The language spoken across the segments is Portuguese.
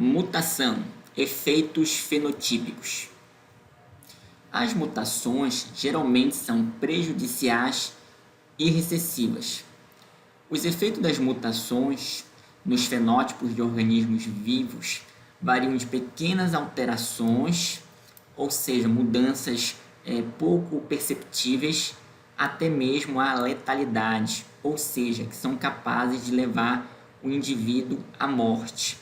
Mutação, efeitos fenotípicos. As mutações geralmente são prejudiciais e recessivas. Os efeitos das mutações nos fenótipos de organismos vivos variam de pequenas alterações, ou seja, mudanças pouco perceptíveis, até mesmo a letalidade, ou seja, que são capazes de levar o indivíduo à morte.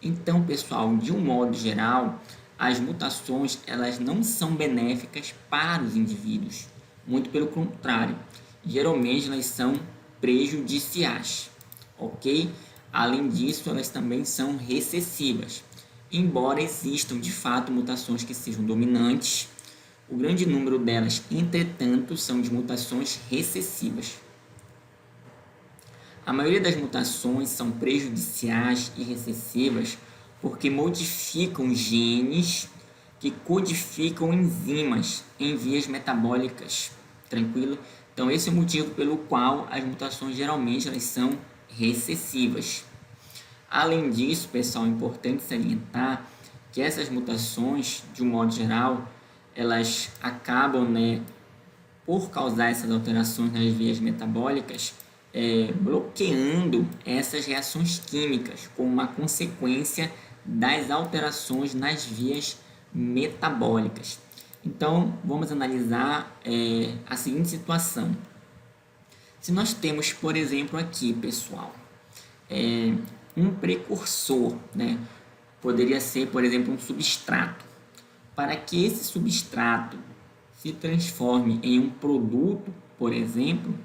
Então, pessoal, de um modo geral, as mutações elas não são benéficas para os indivíduos, muito pelo contrário, geralmente elas são prejudiciais, ok? Além disso, elas também são recessivas. Embora existam de fato mutações que sejam dominantes, o grande número delas, entretanto, são de mutações recessivas. A maioria das mutações são prejudiciais e recessivas porque modificam genes que codificam enzimas em vias metabólicas. Tranquilo? Então, esse é o motivo pelo qual as mutações geralmente elas são recessivas. Além disso, pessoal, é importante salientar que essas mutações, de um modo geral, elas acabam, por causar essas alterações nas vias metabólicas, bloqueando essas reações químicas como uma consequência das alterações nas vias metabólicas. Então, vamos analisar a seguinte situação. Se nós temos, por exemplo, aqui, pessoal, um precursor, poderia ser, por exemplo, um substrato. Para que esse substrato se transforme em um produto, por exemplo,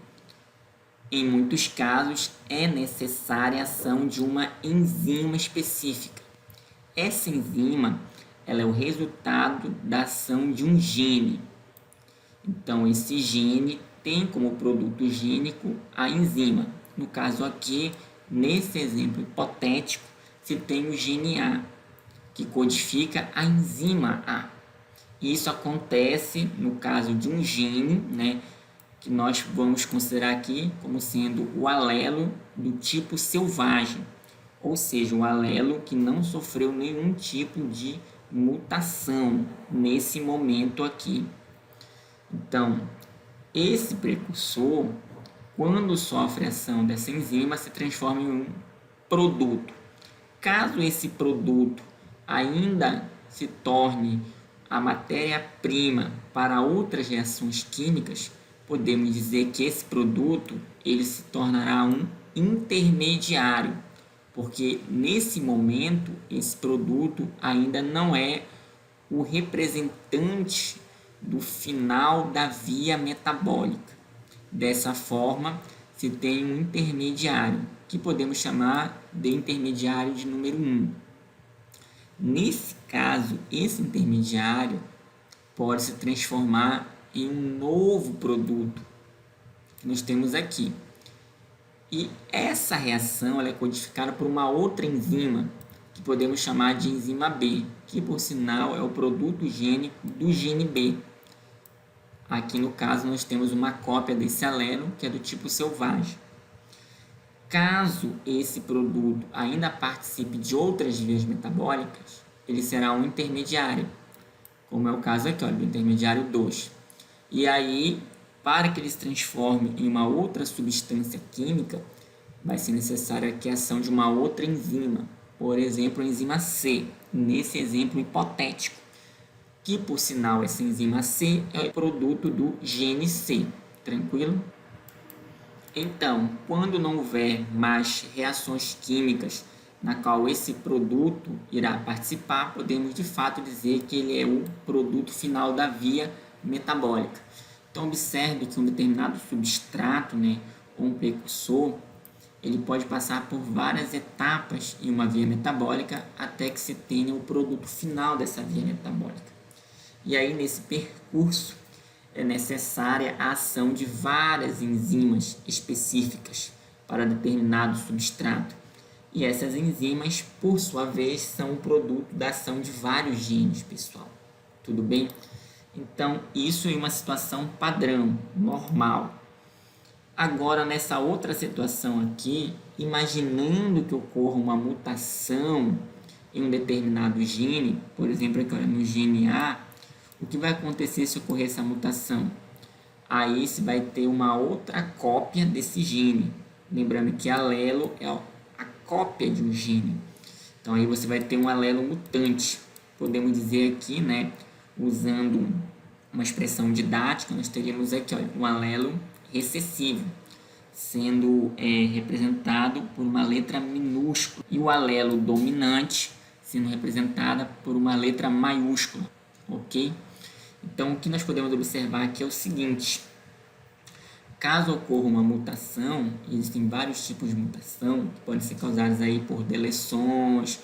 em muitos casos é necessária a ação de uma enzima específica. Essa enzima ela é o resultado da ação de um gene. Então, esse gene tem como produto gênico a enzima. No caso aqui, nesse exemplo hipotético, se tem o gene A, que codifica a enzima A. Isso acontece no caso de um gene, que nós vamos considerar aqui como sendo o alelo do tipo selvagem, ou seja, o alelo que não sofreu nenhum tipo de mutação nesse momento aqui. Então, esse precursor, quando sofre a ação dessa enzima, se transforma em um produto. Caso esse produto ainda se torne a matéria-prima para outras reações químicas, podemos dizer que esse produto ele se tornará um intermediário, porque nesse momento esse produto ainda não é o representante do final da via metabólica. Dessa forma, se tem um intermediário, que podemos chamar de intermediário de número 1. Nesse caso, esse intermediário pode se transformar em um novo produto que nós temos aqui. E essa reação ela é codificada por uma outra enzima, que podemos chamar de enzima B, que por sinal é o produto gênico do gene B. Aqui no caso nós temos uma cópia desse alelo, que é do tipo selvagem. Caso esse produto ainda participe de outras vias metabólicas, ele será um intermediário, como é o caso aqui, do intermediário 2. E aí, para que ele se transforme em uma outra substância química, vai ser necessária a ação de uma outra enzima, por exemplo, a enzima C, nesse exemplo hipotético, que por sinal essa enzima C é o produto do gene C, tranquilo? Então, quando não houver mais reações químicas na qual esse produto irá participar, podemos de fato dizer que ele é o produto final da via metabólica. Então, observe que um determinado substrato, ou um precursor, ele pode passar por várias etapas em uma via metabólica até que se tenha o produto final dessa via metabólica. E aí, nesse percurso, é necessária a ação de várias enzimas específicas para determinado substrato. E essas enzimas, por sua vez, são o produto da ação de vários genes, pessoal. Tudo bem? Então, isso é uma situação padrão, normal. Agora, nessa outra situação aqui, imaginando que ocorra uma mutação em um determinado gene, por exemplo, aqui, olha, no gene A, o que vai acontecer se ocorrer essa mutação? Aí você vai ter uma outra cópia desse gene. Lembrando que alelo é a cópia de um gene. Então aí você vai ter um alelo mutante. Podemos dizer aqui, né, usando uma expressão didática, nós teríamos aqui, olha, um alelo recessivo, sendo representado por uma letra minúscula, e o alelo dominante sendo representada por uma letra maiúscula, ok? Então, o que nós podemos observar aqui é o seguinte: caso ocorra uma mutação, existem vários tipos de mutação que podem ser causadas aí por deleções,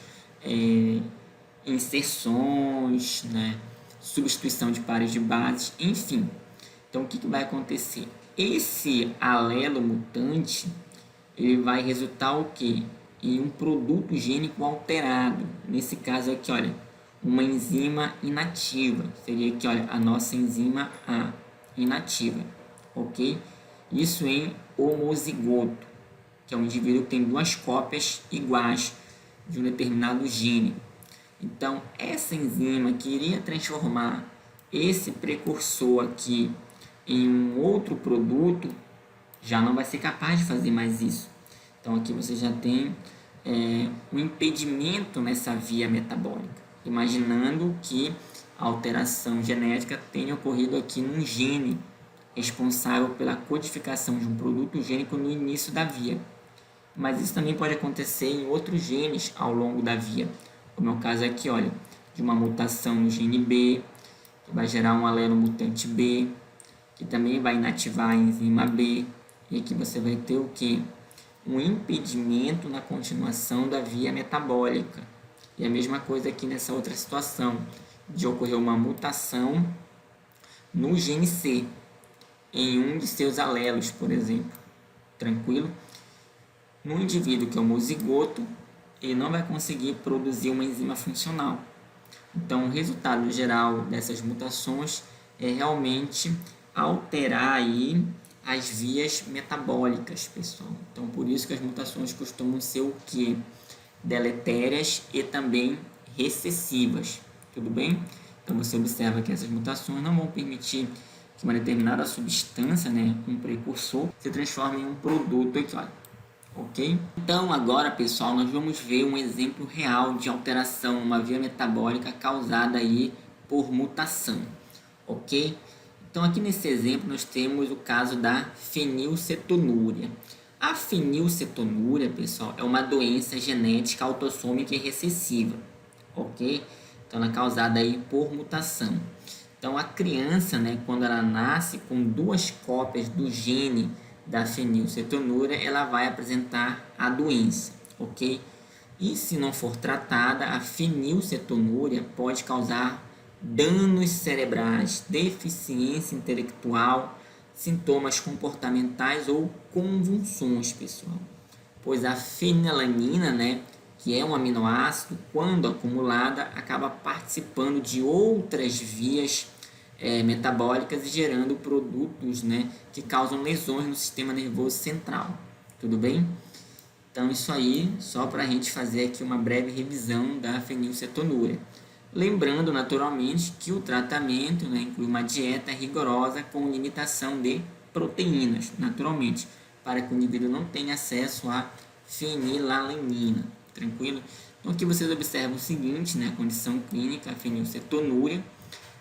inserções, né, substituição de pares de bases, enfim. Então, o que vai acontecer? Esse alelo mutante, ele vai resultar o quê? Em um produto gênico alterado. Nesse caso aqui, olha, uma enzima inativa. Seria aqui, olha, a nossa enzima A, inativa, ok? Isso em homozigoto, que é um indivíduo que tem duas cópias iguais de um determinado gene. Então, essa enzima que iria transformar esse precursor aqui em um outro produto, já não vai ser capaz de fazer mais isso. Então, aqui você já tem um impedimento nessa via metabólica, imaginando que a alteração genética tenha ocorrido aqui num gene responsável pela codificação de um produto gênico no início da via. Mas isso também pode acontecer em outros genes ao longo da via, como é o caso aqui, olha, de uma mutação no gene B, que vai gerar um alelo mutante B, que também vai inativar a enzima B, e aqui você vai ter o que? Um impedimento na continuação da via metabólica. E a mesma coisa aqui nessa outra situação, de ocorrer uma mutação no gene C, em um de seus alelos, por exemplo. Tranquilo? No indivíduo que é homozigoto, ele não vai conseguir produzir uma enzima funcional. Então, o resultado geral dessas mutações é realmente alterar aí as vias metabólicas, pessoal. Então, por isso que as mutações costumam ser o quê? Deletérias e também recessivas, tudo bem? Então, você observa que essas mutações não vão permitir que uma determinada substância, né, um precursor, se transforme em um produto aqui, olha. Ok? Então, agora, pessoal, nós vamos ver um exemplo real de alteração numa via metabólica causada aí por mutação, ok? Então, aqui nesse exemplo, nós temos o caso da fenilcetonúria. A fenilcetonúria, pessoal, é uma doença genética autossômica e recessiva, ok? Então, ela é causada aí por mutação. Então, a criança, né, quando ela nasce com duas cópias do gene da fenilcetonúria, ela vai apresentar a doença, ok? E se não for tratada, a fenilcetonúria pode causar danos cerebrais, deficiência intelectual, sintomas comportamentais ou convulsões, pessoal. Pois a fenilalanina, né, que é um aminoácido, quando acumulada, acaba participando de outras vias metabólicas e gerando produtos, né, que causam lesões no sistema nervoso central. Tudo bem? Então, isso aí, só para a gente fazer aqui uma breve revisão da fenilcetonúria. Lembrando, naturalmente, que o tratamento, né, inclui uma dieta rigorosa com limitação de proteínas, naturalmente, para que o indivíduo não tenha acesso a fenilalanina. Tranquilo? Então, aqui vocês observam o seguinte, né, a condição clínica, a fenilcetonúria.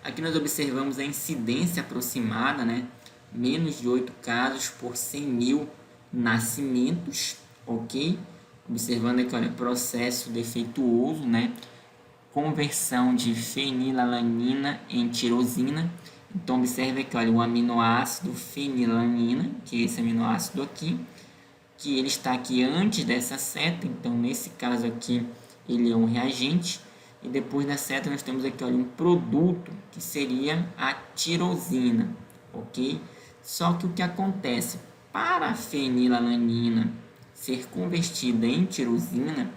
Aqui nós observamos a incidência aproximada, né? Menos de 8 casos por 100 mil nascimentos, ok? Observando aqui, olha, processo defeituoso, né? Conversão de fenilalanina em tirosina. Então, observe aqui, olha, o aminoácido fenilalanina, que é esse aminoácido aqui, que ele está aqui antes dessa seta. Então, nesse caso aqui, ele é um reagente. E depois da seta nós temos aqui, olha, um produto que seria a tirosina, ok? Só que o que acontece? Para a fenilalanina ser convertida em tirosina,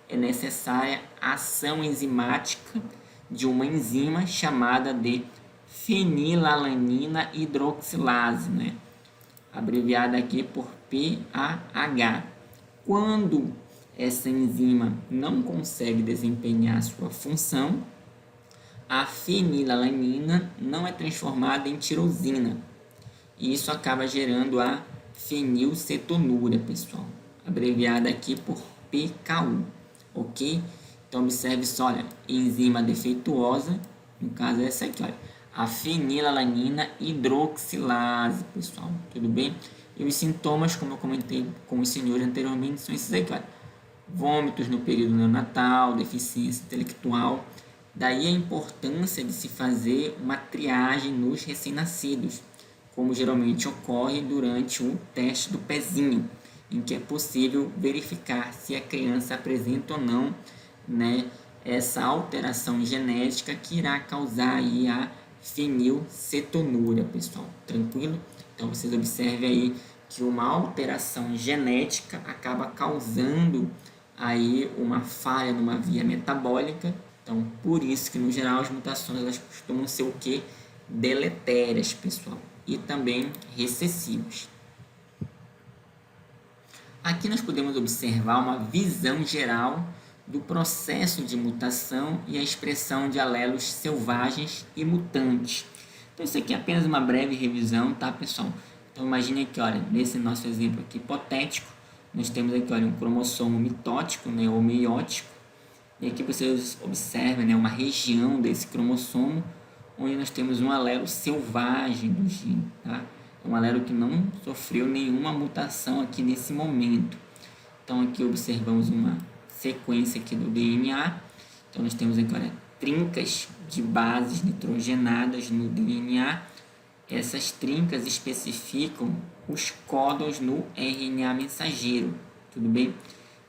é necessária a ação enzimática de uma enzima chamada de fenilalanina hidroxilase, né? Abreviada aqui por PAH. Quando essa enzima não consegue desempenhar sua função, a fenilalanina não é transformada em tirosina. E isso acaba gerando a fenilcetonúria, pessoal, abreviada aqui por PKU, ok? Então, observe só, olha, enzima defeituosa, no caso é essa aqui, olha, a fenilalanina hidroxilase, pessoal, tudo bem? E os sintomas, como eu comentei com os senhores anteriormente, são esses aqui, olha, vômitos no período neonatal, deficiência intelectual. Daí a importância de se fazer uma triagem nos recém-nascidos, como geralmente ocorre durante o teste do pezinho, em que é possível verificar se a criança apresenta ou não, né, essa alteração genética que irá causar aí a fenilcetonúria, pessoal. Tranquilo? Então vocês observem aí que uma alteração genética acaba causando aí uma falha numa via metabólica. Então, por isso que no geral as mutações elas costumam ser o que? Deletérias, pessoal, e também recessivas. Aqui nós podemos observar uma visão geral do processo de mutação e a expressão de alelos selvagens e mutantes. Então isso aqui é apenas uma breve revisão, tá, pessoal? Então imagine que, olha, nesse nosso exemplo aqui hipotético, nós temos aqui, olha, um cromossomo mitótico, né, ou meiótico, e aqui vocês observam, né, uma região desse cromossomo onde nós temos um alelo selvagem do gene, tá? Um alelo que não sofreu nenhuma mutação aqui nesse momento. Então aqui observamos uma sequência aqui do DNA. Então nós temos aqui, olha, trincas de bases nitrogenadas no DNA. Essas trincas especificam os códons no RNA mensageiro, tudo bem?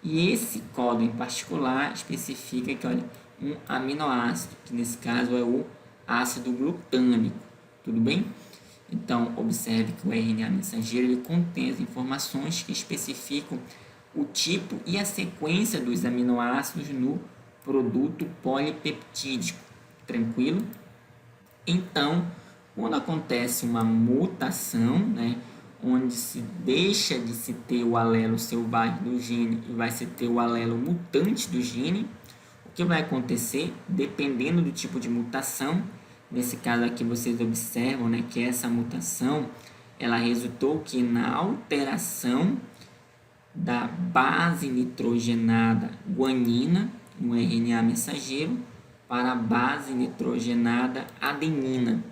E esse códon em particular especifica que, olha, um aminoácido, que nesse caso é o ácido glutâmico, tudo bem? Então, observe que o RNA mensageiro ele contém as informações que especificam o tipo e a sequência dos aminoácidos no produto polipeptídico, tranquilo? Então, quando acontece uma mutação, né, onde se deixa de se ter o alelo selvagem do gene e vai se ter o alelo mutante do gene, o que vai acontecer, dependendo do tipo de mutação, nesse caso aqui vocês observam, né, que essa mutação, ela resultou que na alteração da base nitrogenada guanina, no RNA mensageiro, para a base nitrogenada adenina.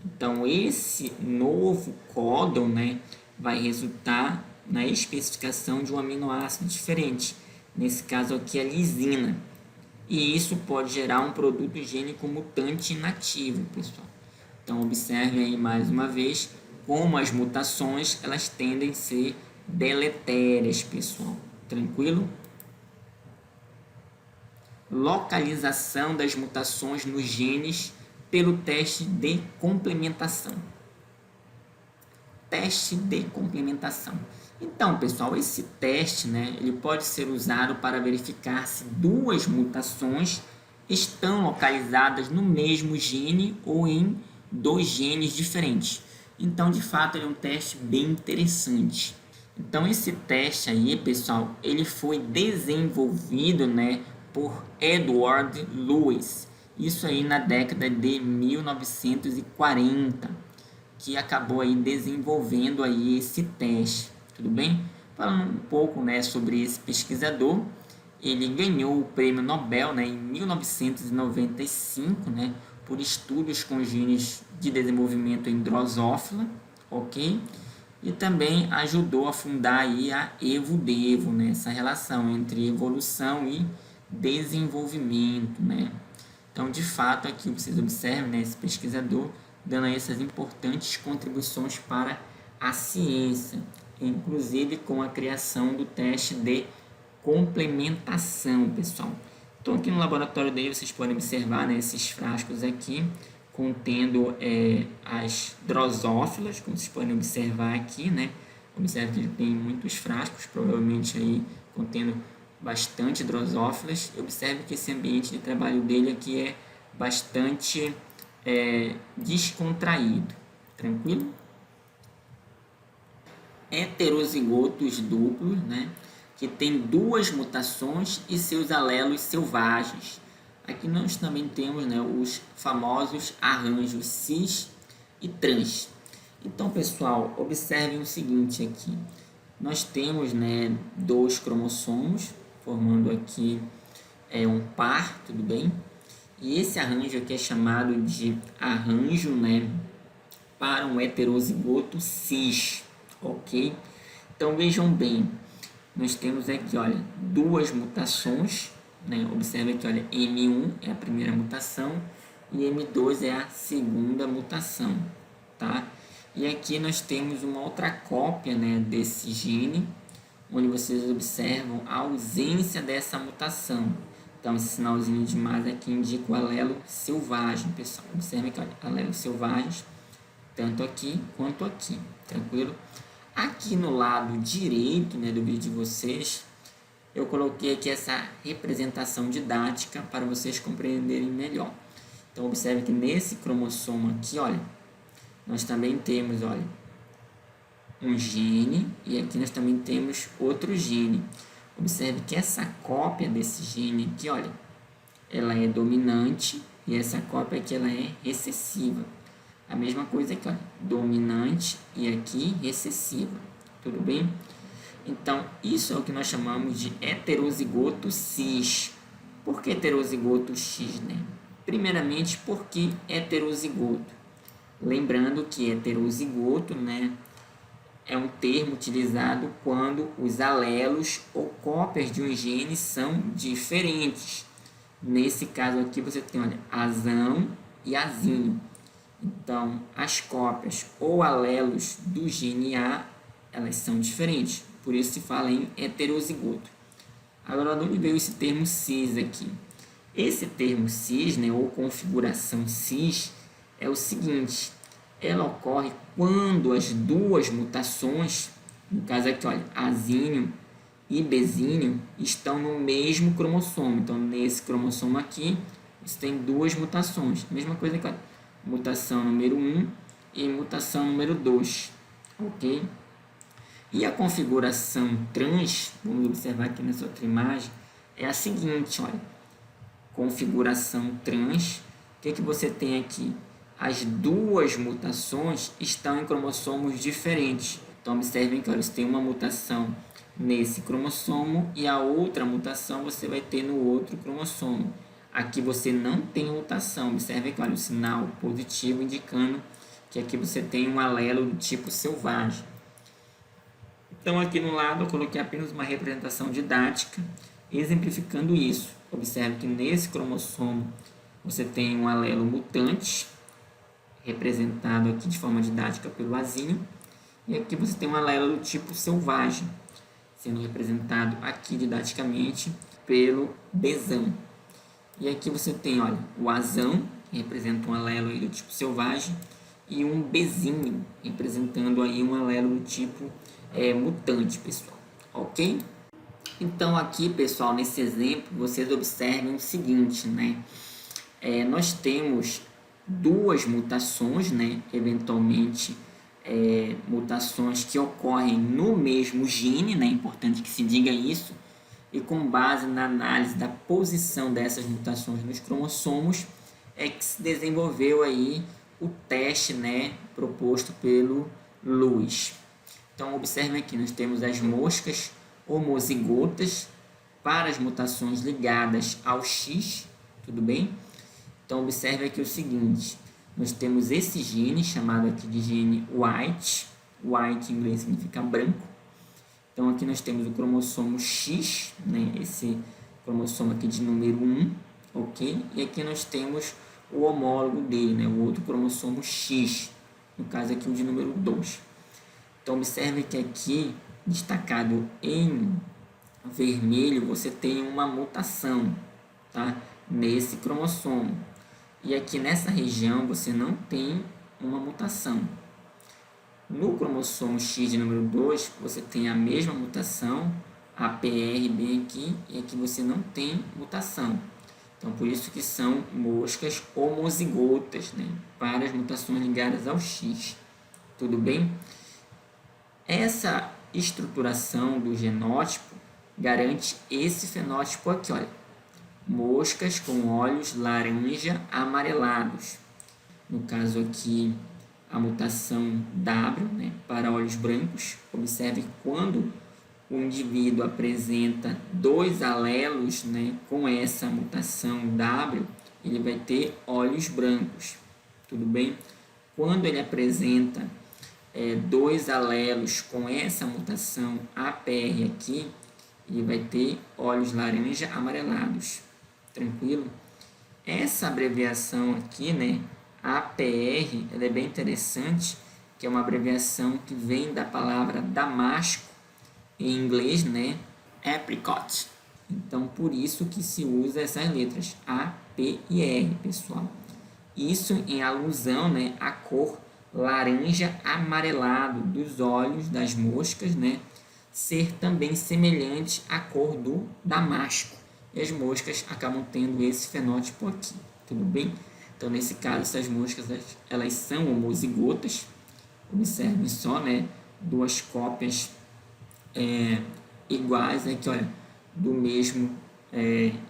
Então, esse novo códon, né, vai resultar na especificação de um aminoácido diferente. Nesse caso aqui, a lisina. E isso pode gerar um produto gênico mutante inativo, pessoal. Então, observem aí mais uma vez como as mutações elas tendem a ser deletérias, pessoal. Tranquilo? Localização das mutações nos genes pelo teste de complementação. Teste de complementação. Então, pessoal, esse teste, né, ele pode ser usado para verificar se duas mutações estão localizadas no mesmo gene ou em dois genes diferentes. Então, de fato, ele é um teste bem interessante. Então, esse teste aí, pessoal, ele foi desenvolvido, né, por Edward Lewis. Isso aí na década de 1940, que acabou aí desenvolvendo aí esse teste, tudo bem? Falando um pouco, né, sobre esse pesquisador, ele ganhou o prêmio Nobel, né, em 1995, né, por estudos com genes de desenvolvimento em Drosophila, ok? E também ajudou a fundar aí a Evodevo, né, essa relação entre evolução e desenvolvimento, né? Então, de fato, aqui vocês observam, né, esse pesquisador dando aí essas importantes contribuições para a ciência, inclusive com a criação do teste de complementação, pessoal. Então, aqui no laboratório dele, vocês podem observar, né, esses frascos aqui, contendo as drosófilas, como vocês podem observar aqui, né? Observe que ele tem muitos frascos, provavelmente aí contendo bastante drosófilas. Observe que esse ambiente de trabalho dele aqui é bastante descontraído, tranquilo? Heterozigotos duplos, né? que tem duas mutações e seus alelos selvagens. Aqui nós também temos, né, os famosos arranjos cis e trans. Então, pessoal, observem o seguinte aqui. Nós temos, né, dois cromossomos, formando aqui um par, tudo bem? E esse arranjo aqui é chamado de arranjo, né, para um heterozigoto cis, ok? Então, vejam bem, nós temos aqui, olha, duas mutações, né? Observe aqui, olha, M1 é a primeira mutação e M2 é a segunda mutação, tá? E aqui nós temos uma outra cópia, né, desse gene, onde vocês observam a ausência dessa mutação. Então, esse sinalzinho de mais aqui indica o alelo selvagem, pessoal. Observe aqui, olha, alelos selvagens, tanto aqui quanto aqui, tranquilo? Aqui no lado direito, né, do vídeo de vocês, eu coloquei aqui essa representação didática para vocês compreenderem melhor. Então, observe que nesse cromossomo aqui, olha, nós também temos, olha, um gene e aqui nós também temos outro gene. Observe que essa cópia desse gene aqui, olha, ela é dominante e essa cópia aqui ela é recessiva. A mesma coisa aqui, olha, dominante e aqui recessiva, tudo bem? Então, isso é o que nós chamamos de heterozigoto cis. Por que heterozigoto X, né? Primeiramente, porque heterozigoto. Lembrando que heterozigoto, né, é um termo utilizado quando os alelos ou cópias de um gene são diferentes. Nesse caso aqui você tem, olha, azão e azinho. Então, as cópias ou alelos do gene A, elas são diferentes. Por isso se fala em heterozigoto. Agora, de onde veio esse termo cis aqui? Esse termo cis, né, ou configuração cis, é o seguinte: ela ocorre quando as duas mutações, no caso aqui, olha, azinho e bezinho, estão no mesmo cromossomo. Então, nesse cromossomo aqui, você tem duas mutações. Mesma coisa aqui, olha, mutação número 1 e mutação número 2, ok? E a configuração trans, vamos observar aqui nessa outra imagem, é a seguinte, olha, configuração trans, o que você tem aqui? As duas mutações estão em cromossomos diferentes. Então, observem que, olha, você tem uma mutação nesse cromossomo e a outra mutação você vai ter no outro cromossomo. Aqui você não tem mutação. Observe que, olha, o sinal positivo indicando que aqui você tem um alelo do tipo selvagem. Então, aqui no lado eu coloquei apenas uma representação didática, exemplificando isso. Observe que nesse cromossomo você tem um alelo mutante, representado aqui de forma didática pelo azinho, e aqui você tem um alelo do tipo selvagem, sendo representado aqui didaticamente pelo bezão. E aqui você tem, olha, o azão, que representa um alelo aí do tipo selvagem, e um bezinho, representando aí um alelo do tipo mutante, pessoal, ok? Então aqui, pessoal, nesse exemplo, vocês observem o seguinte, né? Nós temos duas mutações, né? Eventualmente, mutações que ocorrem no mesmo gene, né? É importante que se diga isso. E com base na análise da posição dessas mutações nos cromossomos, é que se desenvolveu aí o teste, né? Proposto pelo Lewis. Então, observem aqui, nós temos as moscas homozigotas para as mutações ligadas ao X, tudo bem? Então, observe aqui o seguinte, nós temos esse gene, chamado aqui de gene white, white em inglês significa branco. Então, aqui nós temos o cromossomo X, né? Esse cromossomo aqui de número 1, ok? E aqui nós temos o homólogo dele, né? O outro cromossomo X, no caso aqui o de número 2. Então, observe que aqui, destacado em vermelho, você tem uma mutação, tá? Nesse cromossomo. E aqui nessa região você não tem uma mutação. No cromossomo X de número 2, você tem a mesma mutação, a PR bem aqui, e aqui você não tem mutação. Então, por isso que são moscas homozigotas, né? Para as mutações ligadas ao X. Tudo bem? Essa estruturação do genótipo garante esse fenótipo aqui, olha. Moscas com olhos laranja amarelados. No caso aqui, a mutação W, né, para olhos brancos. Observe que quando o indivíduo apresenta dois alelos, né, com essa mutação W, ele vai ter olhos brancos. Tudo bem? Quando ele apresenta dois alelos com essa mutação APR aqui, ele vai ter olhos laranja amarelados. Tranquilo? Essa abreviação aqui, né, APR, ela é bem interessante, que é uma abreviação que vem da palavra damasco, em inglês, né, apricot. Então, por isso que se usa essas letras A, P e R, pessoal. Isso em alusão, né, à cor laranja amarelado dos olhos das moscas, né, ser também semelhante à cor do damasco. E as moscas acabam tendo esse fenótipo aqui, tudo bem? Então, nesse caso, essas moscas, elas são homozigotas. Observem só, né, duas cópias iguais aqui, olha, do mesmo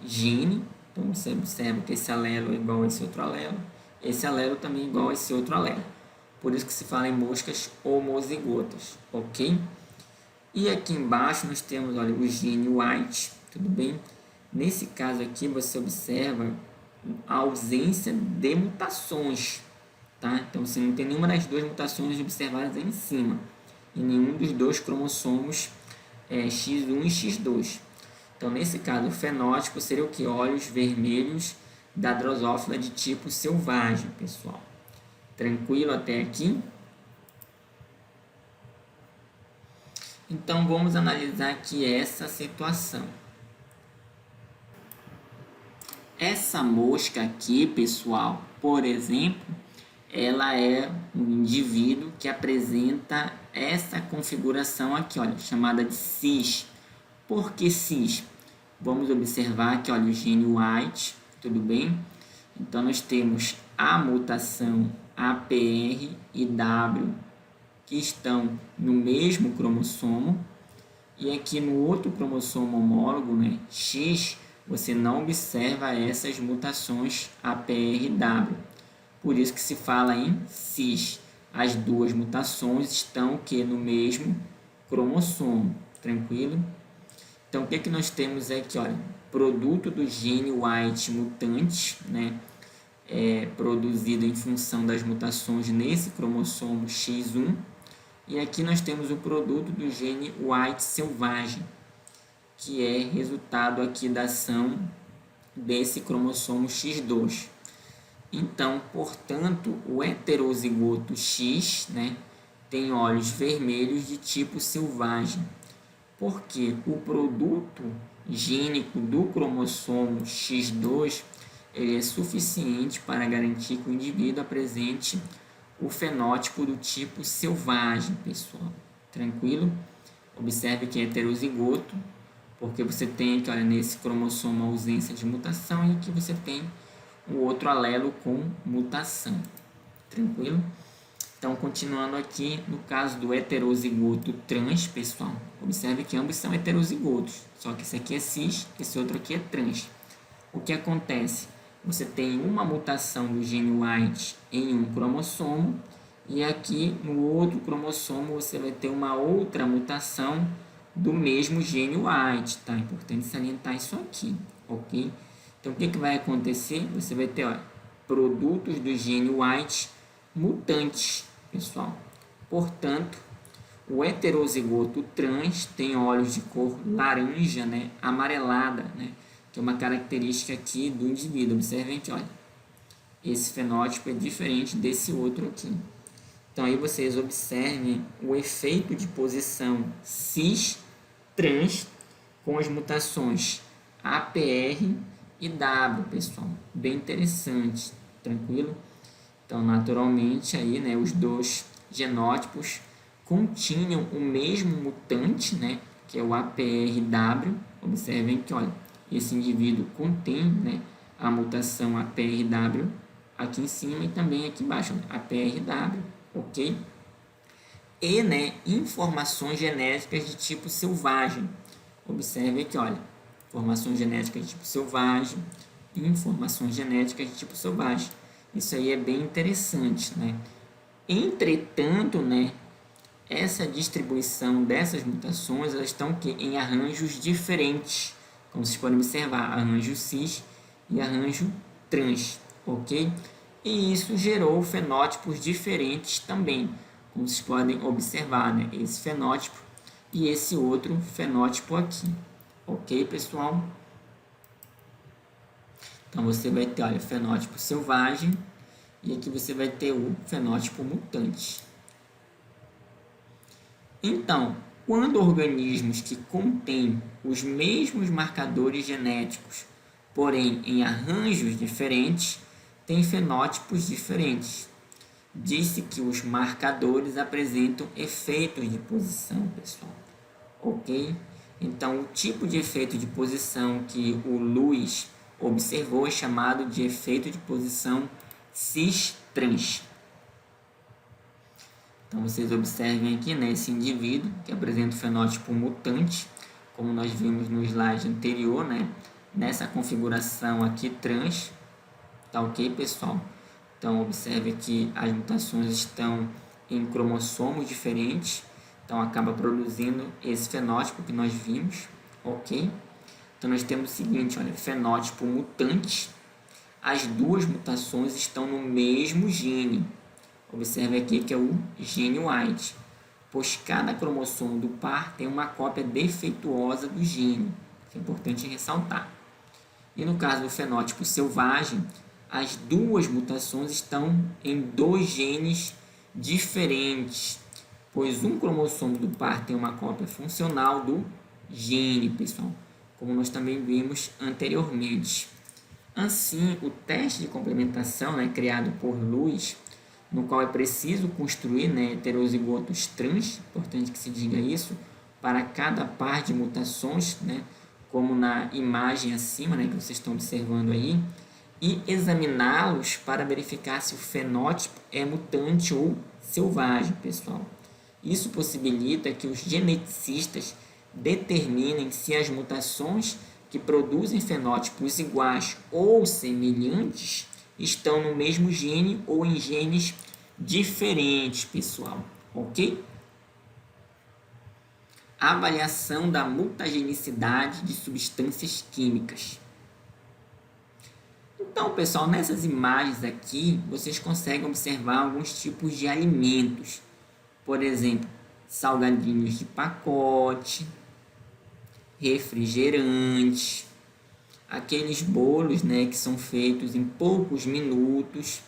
gene. Então, você observa que esse alelo é igual a esse outro alelo. Esse alelo também é igual a esse outro alelo. Por isso que se fala em moscas homozigotas, ok? E aqui embaixo nós temos, olha, o gene White, tudo bem? Nesse caso aqui você observa a ausência de mutações, tá? Então você não tem nenhuma das duas mutações observadas aí em cima, em nenhum dos dois cromossomos X1 e X2. Então nesse caso o fenótipo seria o que? Olhos vermelhos da drosófila de tipo selvagem, pessoal. Tranquilo até aqui? Então vamos analisar aqui essa situação. Essa mosca aqui, pessoal, por exemplo, ela é um indivíduo que apresenta essa configuração aqui, olha, chamada de cis. Por que cis? Vamos observar aqui, olha, o gene White, tudo bem? Então nós temos a mutação APR e W que estão no mesmo cromossomo, e aqui no outro cromossomo homólogo, né, X, você não observa essas mutações APR e W. Por isso que se fala em cis. As duas mutações estão que no mesmo cromossomo, tranquilo? Então o que nós temos aqui, olha, produto do gene White mutante, né, produzido em função das mutações nesse cromossomo X1, e aqui nós temos o produto do gene White selvagem, que é resultado aqui da ação desse cromossomo X2. Então, portanto, o heterozigoto X, né, tem olhos vermelhos de tipo selvagem, porque o produto gênico do cromossomo X2 ele é suficiente para garantir que o indivíduo apresente o fenótipo do tipo selvagem, pessoal. Tranquilo? Observe que é heterozigoto, porque você tem aqui, olha, nesse cromossomo a ausência de mutação e aqui você tem o outro alelo com mutação. Tranquilo? Então, continuando aqui, no caso do heterozigoto trans, pessoal, observe que ambos são heterozigotos, só que esse aqui é cis, esse outro aqui é trans. O que acontece? Você tem uma mutação do gene White em um cromossomo, e aqui no outro cromossomo você vai ter uma outra mutação do mesmo gene White, tá? É importante salientar isso aqui, ok? Então, o que vai acontecer? Você vai ter, olha, produtos do gene White mutantes, pessoal. Portanto, o heterozigoto trans tem olhos de cor laranja, né, amarelada, né, que é uma característica aqui do indivíduo. Observem que, olha, esse fenótipo é diferente desse outro aqui. Então, aí vocês observem o efeito de posição cis-trans com as mutações APR e W, pessoal. Bem interessante, tranquilo? Então, naturalmente, aí, né, os dois genótipos continham o mesmo mutante, né, que é o APRW. Observem que, olha, esse indivíduo contém, né, a mutação APRW aqui em cima e também aqui embaixo, né, APRW, ok? E, né, informações genéticas de tipo selvagem. Observe aqui, olha, informações genéticas de tipo selvagem, informações genéticas de tipo selvagem. Isso aí é bem interessante, né? Entretanto, né, essa distribuição dessas mutações, elas estão aqui em arranjos diferentes, como vocês podem observar, arranjo cis e arranjo trans, ok? E isso gerou fenótipos diferentes também, como vocês podem observar, né? Esse fenótipo e esse outro fenótipo aqui, ok, pessoal? Então, você vai ter, olha, fenótipo selvagem e aqui você vai ter o fenótipo mutante. Então, quando organismos que contêm os mesmos marcadores genéticos, porém em arranjos diferentes, têm fenótipos diferentes. Diz-se que os marcadores apresentam efeitos de posição, pessoal. Ok? Então, o tipo de efeito de posição que o Lewis observou é chamado de efeito de posição cis-trans. Então, vocês observem aqui, né, esse indivíduo que apresenta o fenótipo mutante, como nós vimos no slide anterior, né, nessa configuração aqui trans, tá ok, pessoal? Então, observe que as mutações estão em cromossomos diferentes, então acaba produzindo esse fenótipo que nós vimos, ok? Então, nós temos o seguinte, olha, fenótipo mutante, as duas mutações estão no mesmo gene. Observe aqui que é o gene Y, pois cada cromossomo do par tem uma cópia defeituosa do gene. Isso é importante ressaltar. E no caso do fenótipo selvagem, as duas mutações estão em dois genes diferentes, pois um cromossomo do par tem uma cópia funcional do gene, pessoal, como nós também vimos anteriormente. Assim, o teste de complementação, né, criado por Lewis, no qual é preciso construir, né, heterozigotos trans, importante que se diga isso, para cada par de mutações, né, como na imagem acima, né, que vocês estão observando aí, e examiná-los para verificar se o fenótipo é mutante ou selvagem, pessoal. Isso possibilita que os geneticistas determinem se as mutações que produzem fenótipos iguais ou semelhantes estão no mesmo gene ou em genes diferentes, pessoal, ok? Avaliação da mutagenicidade de substâncias químicas. Então, pessoal, nessas imagens aqui, vocês conseguem observar alguns tipos de alimentos. Por exemplo, salgadinhos de pacote, refrigerantes, aqueles bolos, né, que são feitos em poucos minutos,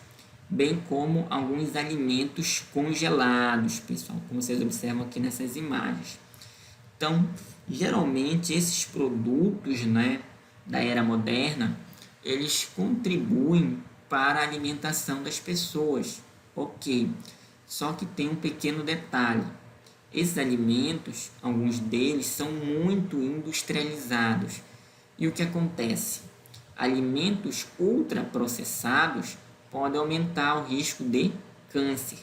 bem como alguns alimentos congelados, pessoal, como vocês observam aqui nessas imagens. Então, geralmente, esses produtos, né, da era moderna, eles contribuem para a alimentação das pessoas, ok. Só que tem um pequeno detalhe. Esses alimentos, alguns deles, são muito industrializados. E o que acontece? Alimentos ultraprocessados podem aumentar o risco de câncer.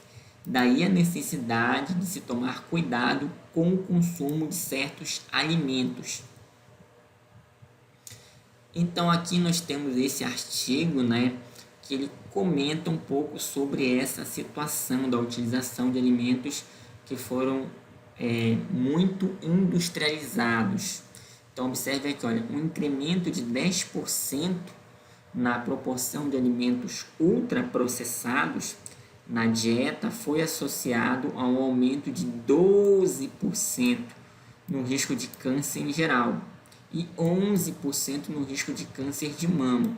Daí a necessidade de se tomar cuidado com o consumo de certos alimentos. Então, aqui nós temos esse artigo, né, que ele comenta um pouco sobre essa situação da utilização de alimentos que foram muito industrializados. Então, observe aqui, olha, um incremento de 10% na proporção de alimentos ultraprocessados na dieta foi associado a um aumento de 12% no risco de câncer em geral e 11% no risco de câncer de mama,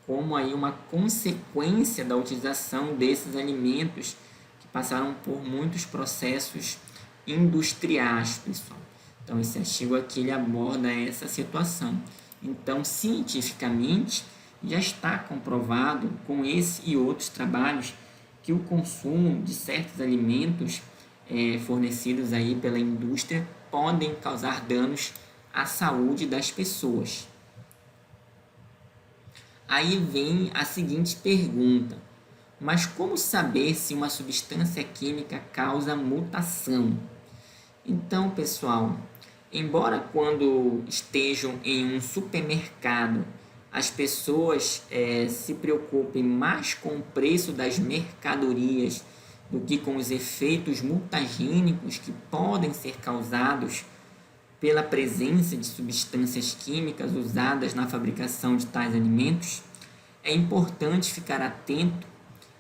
como aí uma consequência da utilização desses alimentos que passaram por muitos processos industriais, pessoal. Então, esse artigo aqui ele aborda essa situação. Então, cientificamente, já está comprovado com esse e outros trabalhos que o consumo de certos alimentos fornecidos aí pela indústria podem causar danos à saúde das pessoas. Aí vem a seguinte pergunta: mas como saber se uma substância química causa mutação? Então, pessoal, Embora quando estejam em um supermercado, as pessoas se preocupem mais com o preço das mercadorias do que com os efeitos mutagênicos que podem ser causados pela presença de substâncias químicas usadas na fabricação de tais alimentos, é importante ficar atento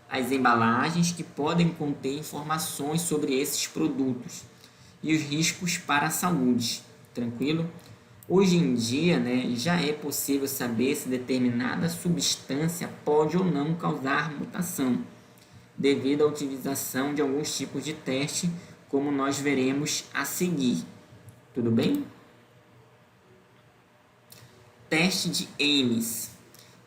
às embalagens que podem conter informações sobre esses produtos e os riscos para a saúde. Tranquilo? Hoje em dia, já é possível saber se determinada substância pode ou não causar mutação, devido à utilização de alguns tipos de teste, como nós veremos a seguir. Tudo bem? Teste de Ames.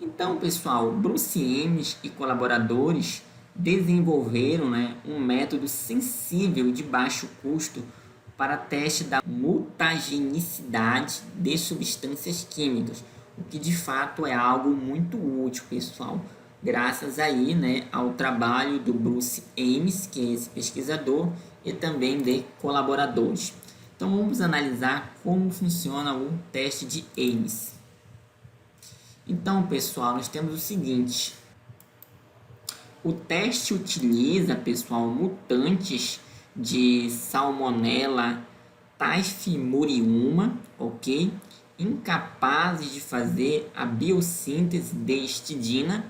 Então, pessoal, Bruce Ames e colaboradores desenvolveram um método sensível e de baixo custo para teste da mutagenicidade de substâncias químicas, o que de fato é algo muito útil, pessoal, graças aí, ao trabalho do Bruce Ames, que é esse pesquisador, e também de colaboradores. Então vamos analisar como funciona o teste de Ames. Então, pessoal, nós temos o seguinte: o teste utiliza, pessoal, mutantes de Salmonella typhimuriuma, ok? Incapazes de fazer a biossíntese de histidina.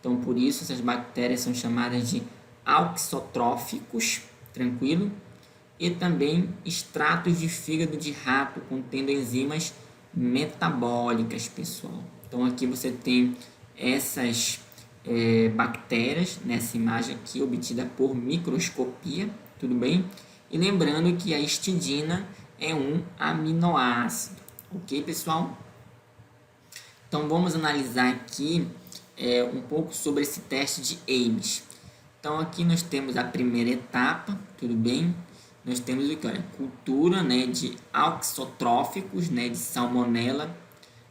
Então, por isso, essas bactérias são chamadas de auxotróficos, tranquilo? E também extratos de fígado de rato contendo enzimas metabólicas, pessoal. Então, aqui você tem essas bactérias nessa imagem aqui, obtida por microscopia, tudo bem? E lembrando que a histidina é um aminoácido, ok, pessoal? Então, vamos analisar aqui um pouco sobre esse teste de Ames. Então, aqui nós temos a primeira etapa, tudo bem? Nós temos o que? Olha, cultura de auxotróficos, de salmonela.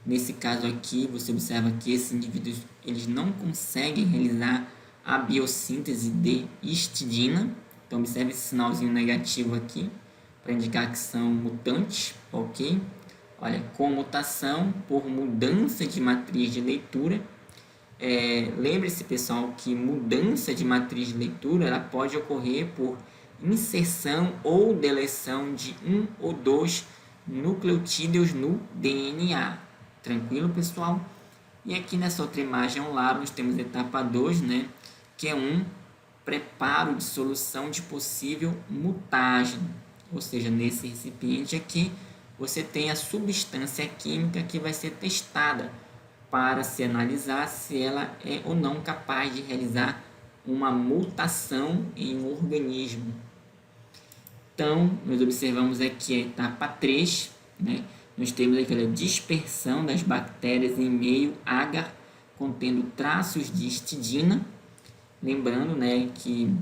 Nesse caso aqui, você observa que esses indivíduos eles não conseguem realizar a biossíntese de histidina. Então, observe esse sinalzinho negativo aqui, para indicar que são mutantes, ok? Olha, com mutação por mudança de matriz de leitura. Lembre-se, pessoal, que mudança de matriz de leitura ela pode ocorrer por inserção ou deleção de um ou dois nucleotídeos no DNA. Tranquilo, pessoal? E aqui nessa outra imagem ao lado nós temos a etapa 2, que é um preparo de solução de possível mutágeno. Ou seja, nesse recipiente aqui você tem a substância química que vai ser testada para se analisar se ela é ou não capaz de realizar uma mutação em um organismo. Então, nós observamos aqui a etapa 3, nós temos aqui a dispersão das bactérias em meio agar contendo traços de histidina. Lembrando que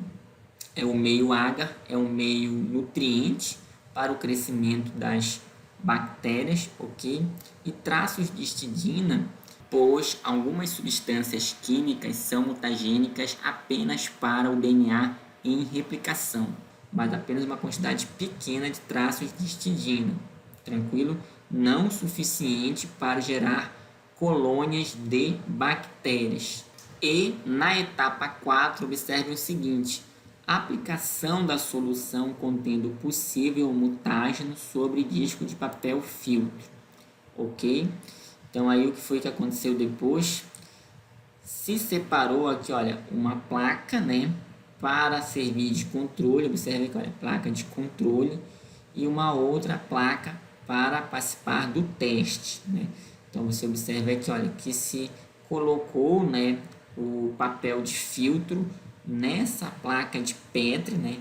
o meio agar é um meio nutriente para o crescimento das bactérias, ok? E traços de histidina, pois algumas substâncias químicas são mutagênicas apenas para o DNA em replicação, mas apenas uma quantidade pequena de traços de histidina, tranquilo? Não suficiente para gerar colônias de bactérias. E na etapa 4, observe o seguinte: a aplicação da solução contendo possível mutágeno sobre disco de papel filtro, ok? Então aí o que foi que aconteceu depois? Se separou aqui, olha, uma placa, para servir de controle, observe aqui, olha, placa de controle, e uma outra placa para participar do teste, Então você observa aqui, olha, que se colocou, o papel de filtro nessa placa de Petri,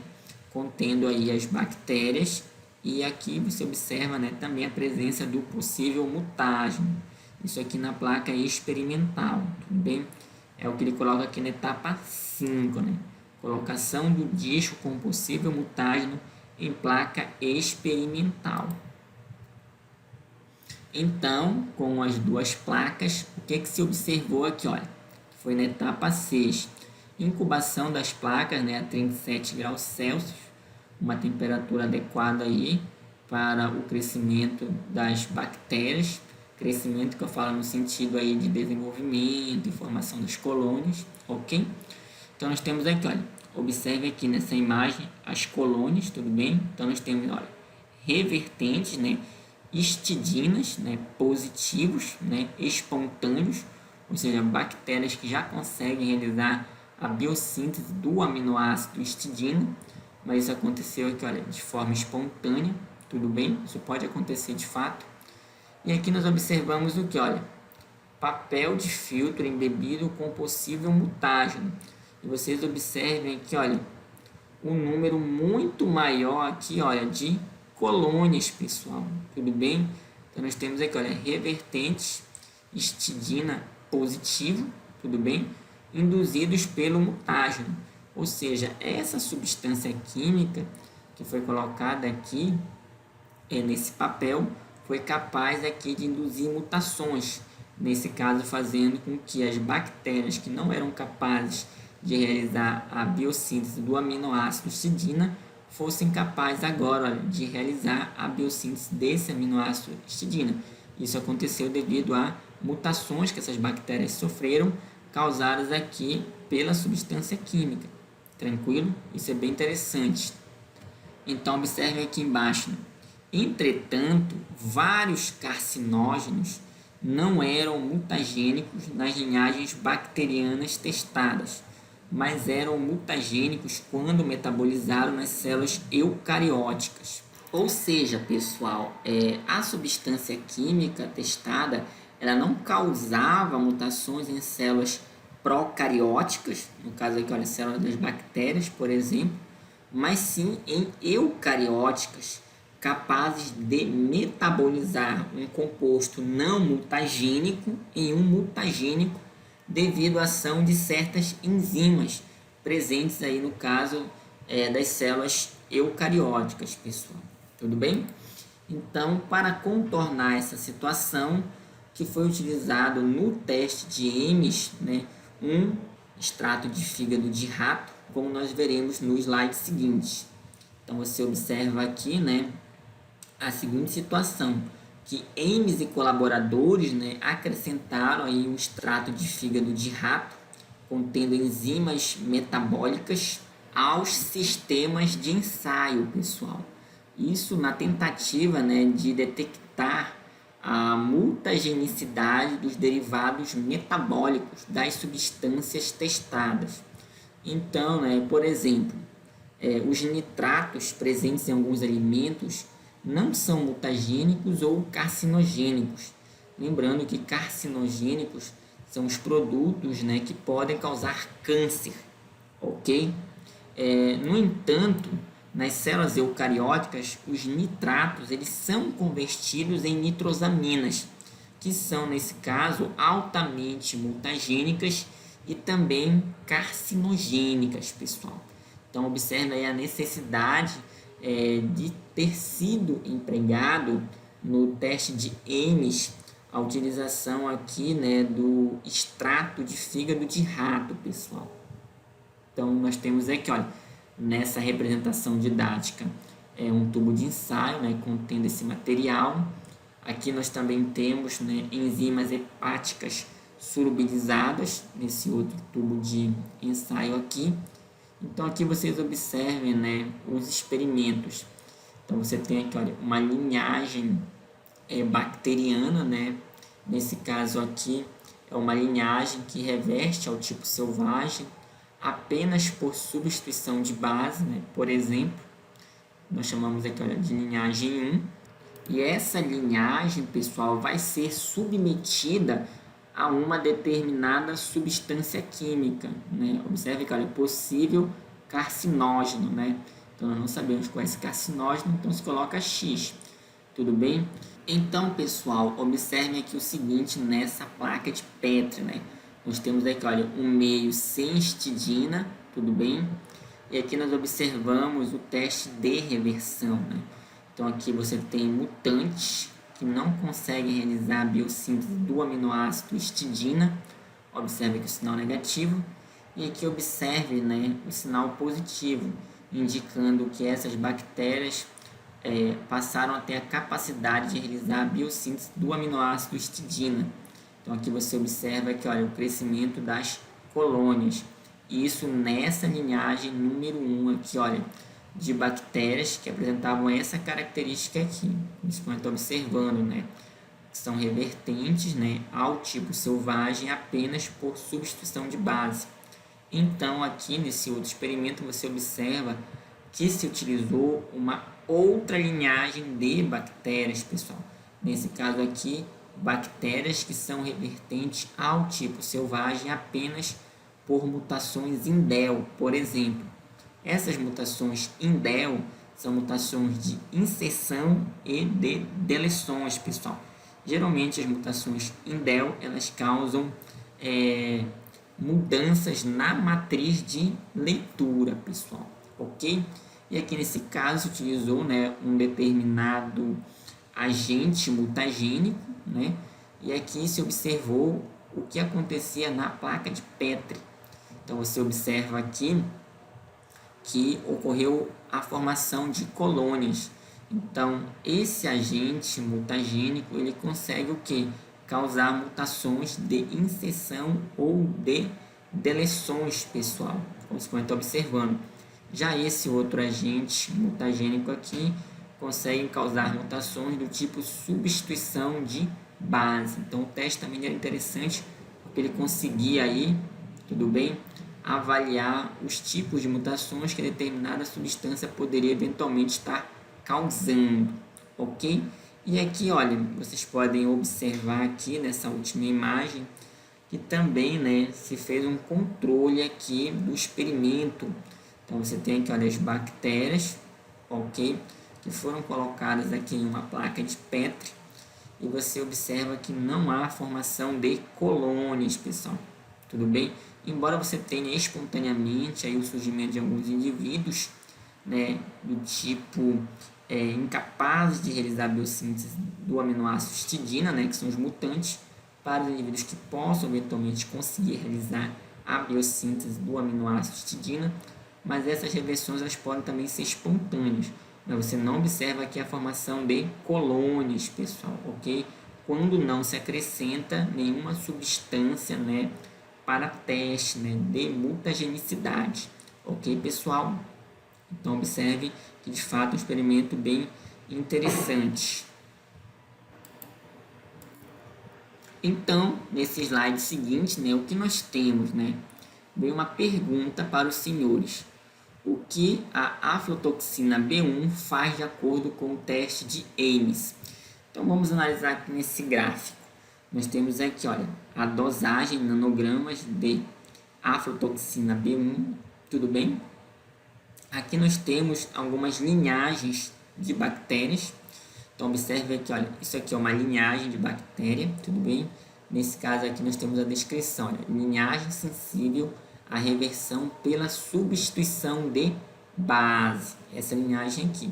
contendo aí as bactérias, e aqui você observa, também a presença do possível mutágeno. Isso aqui na placa experimental, tudo bem? É o que ele coloca aqui na etapa 5, Colocação do disco com possível mutágeno em placa experimental. Então, com as duas placas, o que se observou aqui, olha? Foi na etapa 6, incubação das placas, a 37 graus Celsius, uma temperatura adequada aí, para o crescimento das bactérias, crescimento que eu falo no sentido aí de desenvolvimento e formação das colônias, ok? Então nós temos aqui, olha, observe aqui nessa imagem as colônias, tudo bem? Então nós temos, olha, revertentes, né, histidinas, né, positivos, né, espontâneos, ou seja, bactérias que já conseguem realizar a biossíntese do aminoácido histidina, mas isso aconteceu aqui, olha, de forma espontânea, tudo bem? Isso pode acontecer de fato. E aqui nós observamos o que, olha, papel de filtro embebido com possível mutágeno. E vocês observem aqui, olha, um número muito maior aqui, olha, de colônias, pessoal, tudo bem? Então nós temos aqui, olha, revertentes histidina positivo, tudo bem? Induzidos pelo mutágeno, ou seja, essa substância química que foi colocada aqui nesse papel foi capaz aqui de induzir mutações, nesse caso fazendo com que as bactérias que não eram capazes de realizar a biossíntese do aminoácido histidina fossem capazes agora, olha, de realizar a biossíntese desse aminoácido histidina. Isso aconteceu devido a mutações que essas bactérias sofreram, causadas aqui pela substância química. Tranquilo? Isso é bem interessante. Então, observem aqui embaixo. Entretanto, vários carcinógenos não eram mutagênicos nas linhagens bacterianas testadas, mas eram mutagênicos quando metabolizaram nas células eucarióticas. Ou seja, pessoal, a substância química testada ela não causava mutações em células procarióticas, no caso aqui, olha, células das bactérias, por exemplo, mas sim em eucarióticas, capazes de metabolizar um composto não mutagênico em um mutagênico devido à ação de certas enzimas presentes aí no caso das células eucarióticas, pessoal. Tudo bem? Então, para contornar essa situação, que foi utilizado no teste de EMES, né, um extrato de fígado de rato, como nós veremos no slide seguinte. Então, você observa aqui, né, a seguinte situação, que EMES e colaboradores, né, acrescentaram aí um extrato de fígado de rato, contendo enzimas metabólicas, aos sistemas de ensaio, pessoal. Isso na tentativa, né, de detectar a mutagenicidade dos derivados metabólicos das substâncias testadas. Então, né, por exemplo, os nitratos presentes em alguns alimentos não são mutagênicos ou carcinogênicos. Lembrando que carcinogênicos são os produtos, né, que podem causar câncer, ok? No entanto, nas células eucarióticas, os nitratos eles são convertidos em nitrosaminas, que são, nesse caso, altamente mutagênicas e também carcinogênicas, pessoal. Então, observe aí a necessidade de ter sido empregado no teste de EMES a utilização aqui, né, do extrato de fígado de rato, pessoal. Então, nós temos aqui, olha, nessa representação didática, um tubo de ensaio, né, contendo esse material. Aqui nós também temos, né, enzimas hepáticas solubilizadas nesse outro tubo de ensaio aqui. Então, aqui vocês observem, né, os experimentos. Então, você tem aqui, olha, uma linhagem bacteriana, né? Nesse caso aqui, é uma linhagem que reveste ao tipo selvagem apenas por substituição de base, né? Por exemplo, nós chamamos aqui, olha, de linhagem 1. E essa linhagem, pessoal, vai ser submetida a uma determinada substância química, né? Observe que, olha, possível carcinógeno, né? Então, nós não sabemos qual é esse carcinógeno, então se coloca X, tudo bem? Então, pessoal, observem aqui o seguinte nessa placa de Petri, né? Nós temos aqui, olha, um meio sem histidina, tudo bem? E aqui nós observamos o teste de reversão, né? Então, aqui você tem mutantes que não conseguem realizar a biossíntese do aminoácido histidina. Observe aqui o sinal negativo. E aqui observe, né, o sinal positivo, indicando que essas bactérias passaram a ter a capacidade de realizar a biossíntese do aminoácido histidina. Então aqui você observa que, olha, o crescimento das colônias. Isso nessa linhagem número 1 aqui, olha, de bactérias que apresentavam essa característica aqui. Isso que a gente está observando, né? Que são revertentes, né, ao tipo selvagem apenas por substituição de base. Então aqui nesse outro experimento você observa que se utilizou uma outra linhagem de bactérias, pessoal. Nesse caso aqui, bactérias que são revertentes ao tipo selvagem apenas por mutações indel, por exemplo. Essas mutações indel são mutações de inserção e de deleções, pessoal. Geralmente as mutações indel, elas causam mudanças na matriz de leitura, pessoal, ok? E aqui nesse caso se utilizou, né, um determinado agente mutagênico, né? E aqui se observou o que acontecia na placa de Petri. Então você observa aqui que ocorreu a formação de colônias. Então esse agente mutagênico ele consegue o que? Causar mutações de inserção ou de deleções, pessoal, como você está observando. Já esse outro agente mutagênico aqui consegue causar mutações do tipo substituição de base. Então o teste também era interessante porque ele conseguia aí, tudo bem, avaliar os tipos de mutações que determinada substância poderia eventualmente estar causando, ok? E aqui, olha, vocês podem observar aqui nessa última imagem que também, né, se fez um controle aqui do experimento. Então você tem aqui, olha, as bactérias, ok, que foram colocadas aqui em uma placa de Petri e você observa que não há formação de colônias, pessoal, tudo bem? Embora você tenha espontaneamente aí o surgimento de alguns indivíduos, né, do tipo incapazes de realizar a biossíntese do aminoácido histidina, né, que são os mutantes, para os indivíduos que possam eventualmente conseguir realizar a biossíntese do aminoácido histidina, mas essas reversões elas podem também ser espontâneas. Mas você não observa aqui a formação de colônias, pessoal, ok? Quando não se acrescenta nenhuma substância, né, para teste, né, de mutagenicidade, ok, pessoal? Então observe que de fato é um experimento bem interessante. Então, nesse slide seguinte, né, o que nós temos, né? Vem uma pergunta para os senhores. O que a aflotoxina B1 faz de acordo com o teste de Ames? Então, vamos analisar aqui nesse gráfico. Nós temos aqui, olha, a dosagem em nanogramas de aflotoxina B1, tudo bem? Aqui nós temos algumas linhagens de bactérias. Então, observe aqui, olha, isso aqui é uma linhagem de bactéria, tudo bem? Nesse caso aqui nós temos a descrição, olha, linhagem sensível à reversão pela substituição de base, essa linhagem aqui.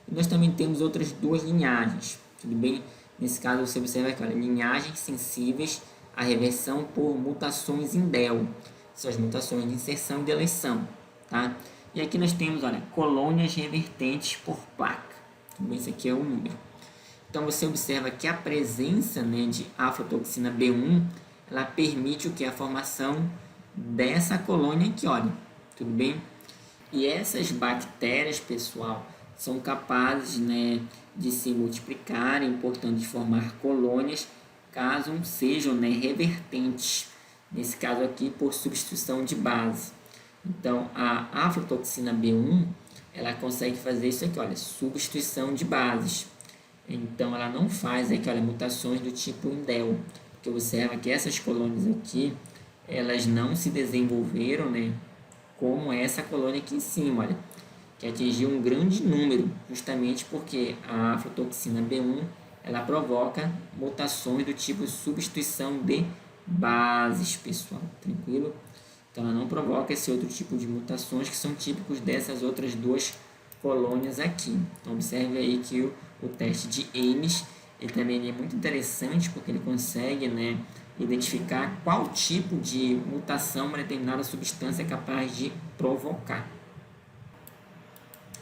E nós também temos outras duas linhagens, tudo bem? Nesse caso você observa aqui, olha, linhagens sensíveis à reversão por mutações indel, são as mutações de inserção e deleção, tá? E aqui nós temos, olha, colônias revertentes por placa, tudo bem? Esse aqui é o número. Então você observa que a presença, né, de aflotoxina B1, ela permite o que? A formação dessa colônia aqui, olha, tudo bem? E essas bactérias, pessoal, são capazes, né, de se multiplicarem, portanto, de formar colônias, caso sejam, né, revertentes, nesse caso aqui por substituição de base. Então a aflotoxina B1, ela consegue fazer isso aqui, olha, substituição de bases. Então, ela não faz aqui, olha, mutações do tipo indel, porque observa que essas colônias aqui, elas não se desenvolveram, né, como essa colônia aqui em cima, olha, que atingiu um grande número, justamente porque a aflotoxina B1, ela provoca mutações do tipo substituição de bases, pessoal, tranquilo? Então, ela não provoca esse outro tipo de mutações que são típicos dessas outras duas colônias aqui. Então, observe aí que o teste de Ames, ele também é muito interessante porque ele consegue, né, identificar qual tipo de mutação uma determinada substância é capaz de provocar.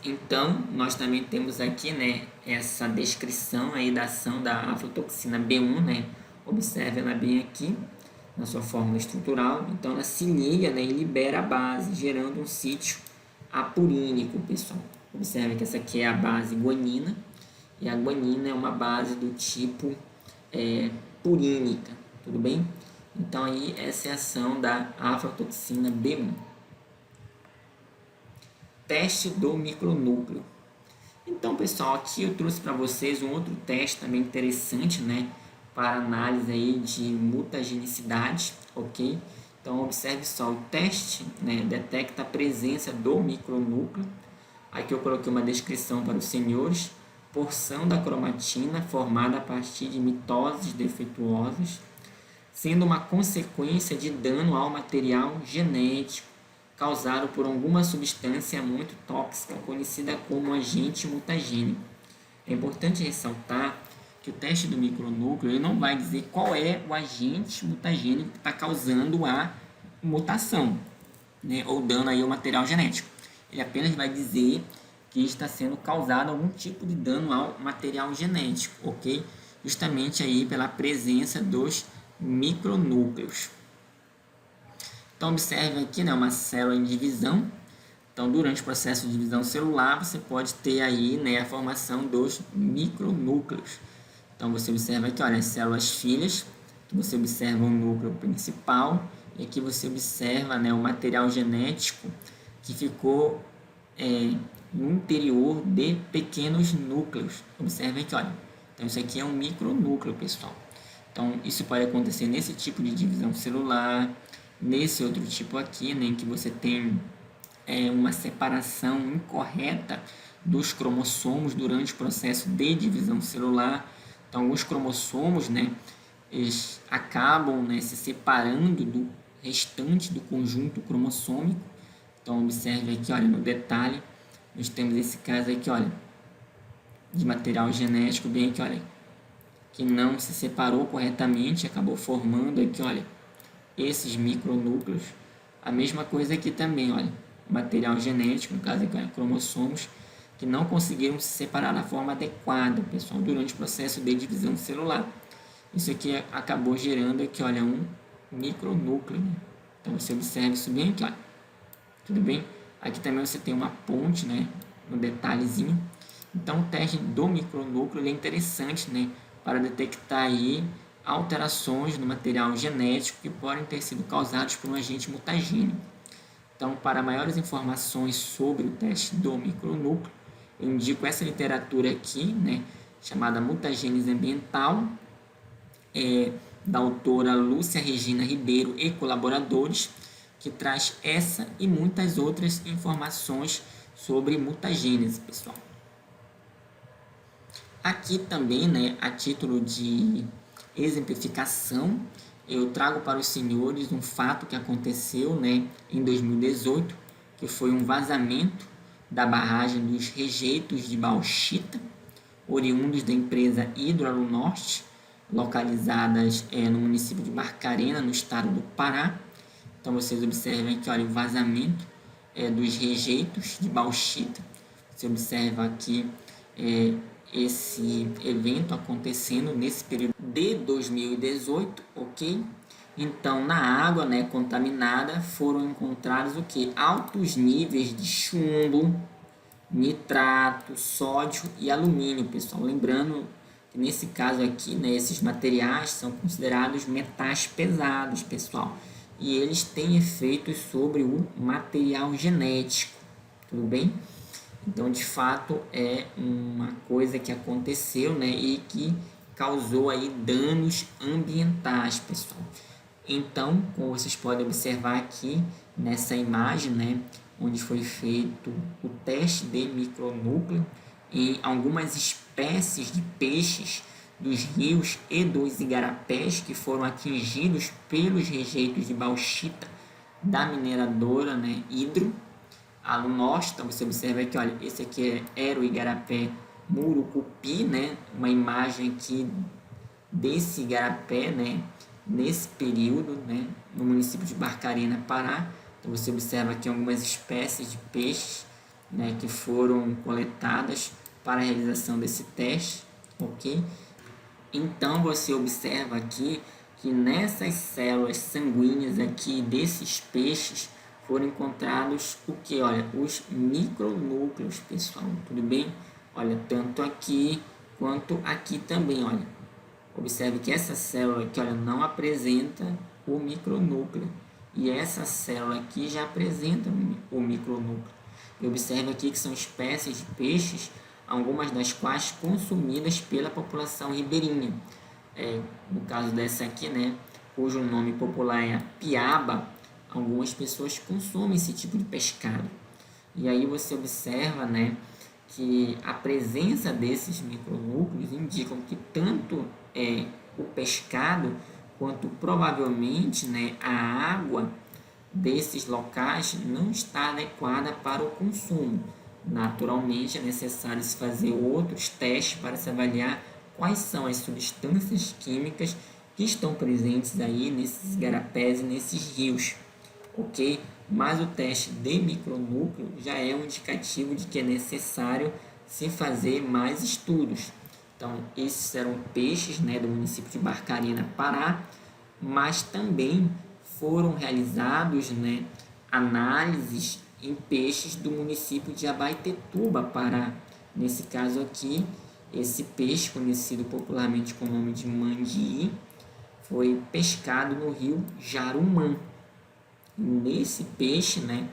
Então, nós também temos aqui, né, essa descrição aí da ação da aflatoxina B1, né? Observe ela bem aqui, na sua fórmula estrutural. Então, ela se liga, né, e libera a base, gerando um sítio apurínico, pessoal. Observe que essa aqui é a base guanina, e a guanina é uma base do tipo purínica, tudo bem? Então, aí, essa é a ação da aflatoxina B1. Teste do micronúcleo. Então, pessoal, aqui eu trouxe para vocês um outro teste também interessante, né, para análise aí de mutagenicidade, ok? Então, observe só, o teste, né, detecta a presença do micronúcleo. Aqui eu coloquei uma descrição para os senhores: porção da cromatina formada a partir de mitoses defeituosas, sendo uma consequência de dano ao material genético causado por alguma substância muito tóxica, conhecida como agente mutagênico. É importante ressaltar que o teste do micronúcleo ele não vai dizer qual é o agente mutagênico que está causando a mutação, né, ou dano aí ao material genético. Ele apenas vai dizer que está sendo causado algum tipo de dano ao material genético, ok? Justamente aí pela presença dos micronúcleos. Então, observe aqui, né, uma célula em divisão. Então, durante o processo de divisão celular, você pode ter aí, né, a formação dos micronúcleos. Então, você observa aqui, olha, as células filhas, que você observa o núcleo principal, e aqui você observa, né, o material genético que ficou no interior de pequenos núcleos. Observe aqui, olha. Então, isso aqui é um micronúcleo, pessoal. Então, isso pode acontecer nesse tipo de divisão celular, nesse outro tipo aqui, né, em que você tem uma separação incorreta dos cromossomos durante o processo de divisão celular. Então, os cromossomos, né, eles acabam, né, se separando do restante do conjunto cromossômico. Então, observe aqui, olha, no detalhe, nós temos esse caso aqui, olha, de material genético bem aqui, olha, que não se separou corretamente, acabou formando aqui, olha, esses micronúcleos. A mesma coisa aqui também, olha, material genético, no caso aqui, olha, cromossomos, que não conseguiram se separar da forma adequada, pessoal, durante o processo de divisão celular. Isso aqui acabou gerando aqui, olha, um micronúcleo, né? Então, você observa isso bem aqui, olha. Tudo bem? Aqui também você tem uma ponte, né, no detalhezinho. Então, o teste do micronúcleo ele é interessante, né, para detectar aí alterações no material genético que podem ter sido causados por um agente mutagênico. Então, para maiores informações sobre o teste do micronúcleo, eu indico essa literatura aqui, né, chamada Mutagênese Ambiental, da autora Lúcia Regina Ribeiro e colaboradores, que traz essa e muitas outras informações sobre mutagênese, pessoal. Aqui também, né, a título de exemplificação, eu trago para os senhores um fato que aconteceu, né, em 2018, que foi um vazamento da barragem dos rejeitos de bauxita, oriundos da empresa Hidroalunorte, localizadas no município de Barcarena, no estado do Pará. Então, vocês observam aqui, olha, o vazamento dos rejeitos de bauxita. Você observa aqui esse evento acontecendo nesse período de 2018, ok? Então, na água, né, contaminada foram encontrados o que? Altos níveis de chumbo, nitrato, sódio e alumínio, pessoal. Lembrando que nesse caso aqui, né, esses materiais são considerados metais pesados, pessoal. E eles têm efeitos sobre o material genético, tudo bem? Então, de fato, é uma coisa que aconteceu, né, e que causou aí danos ambientais, pessoal. Então, como vocês podem observar aqui nessa imagem, né, onde foi feito o teste de micronúcleo em algumas espécies de peixes dos rios e dos igarapés que foram atingidos pelos rejeitos de bauxita da mineradora, né, Hidroalunorte. Então, você observa aqui, olha, esse aqui era o igarapé Murucupi, né, uma imagem aqui desse igarapé, né, nesse período, né, no município de Barcarena, Pará. Então, você observa aqui algumas espécies de peixes né, que foram coletadas para a realização desse teste, ok? Então você observa aqui que nessas células sanguíneas aqui desses peixes foram encontrados o que? Olha, os micronúcleos, pessoal, tudo bem? Olha, tanto aqui quanto aqui também, olha. Observe que essa célula aqui, olha, não apresenta o micronúcleo. E essa célula aqui já apresenta o micronúcleo. E observe aqui que são espécies de peixes, algumas das quais consumidas pela população ribeirinha. No caso dessa aqui, né, cujo nome popular é piaba, algumas pessoas consomem esse tipo de pescado. E aí você observa, né, que a presença desses micronúcleos indicam que tanto o pescado quanto provavelmente, né, a água desses locais não está adequada para o consumo. Naturalmente é necessário se fazer outros testes para se avaliar quais são as substâncias químicas que estão presentes aí nesses igarapés e nesses rios, ok? Mas o teste de micronúcleo já é um indicativo de que é necessário se fazer mais estudos. Então, esses eram peixes, né, do município de Barcarena, Pará, mas também foram realizados, né, análises em peixes do município de Abaetetuba, Pará. Nesse caso aqui, esse peixe, conhecido popularmente com o nome de mandi, foi pescado no rio Jarumã. Nesse peixe, né,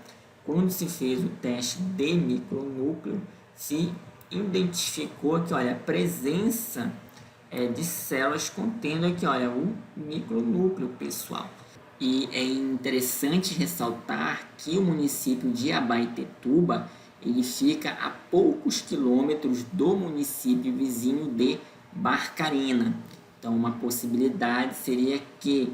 quando se fez o teste de micronúcleo, se identificou que, olha, a presença de células contendo aqui, olha, o micronúcleo, pessoal. E é interessante ressaltar que o município de Abaetetuba, ele fica a poucos quilômetros do município vizinho de Barcarena. Então, uma possibilidade seria que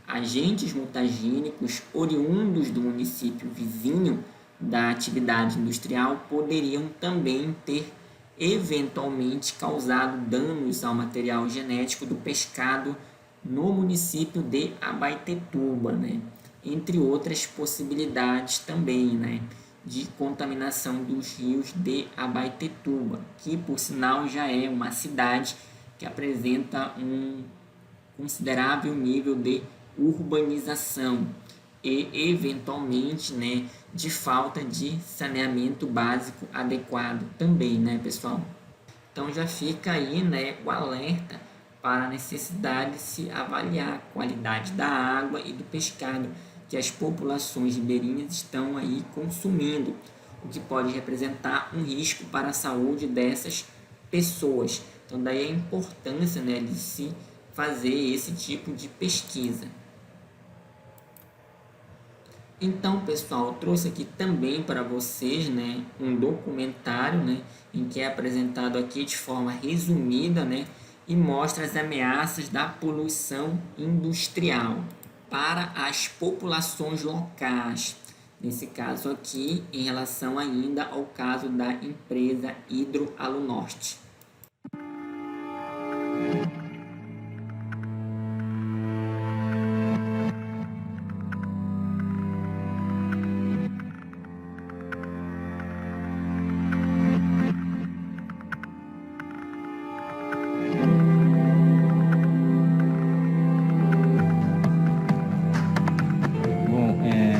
agentes mutagênicos oriundos do município vizinho da atividade industrial poderiam também ter eventualmente causado danos ao material genético do pescado no município de Abaetetuba, né? Entre outras possibilidades também, né, de contaminação dos rios de Abaetetuba, que por sinal já é uma cidade que apresenta um considerável nível de urbanização e eventualmente, né, de falta de saneamento básico adequado também, né, pessoal? Então já fica aí, né, o alerta para a necessidade de se avaliar a qualidade da água e do pescado que as populações ribeirinhas estão aí consumindo, o que pode representar um risco para a saúde dessas pessoas. Então daí a importância, né, de se fazer esse tipo de pesquisa. Então, pessoal, eu trouxe aqui também para vocês, né, um documentário, né, em que é apresentado aqui de forma resumida, né, e mostra as ameaças da poluição industrial para as populações locais. Nesse caso aqui, em relação ainda ao caso da empresa Hidroalunorte.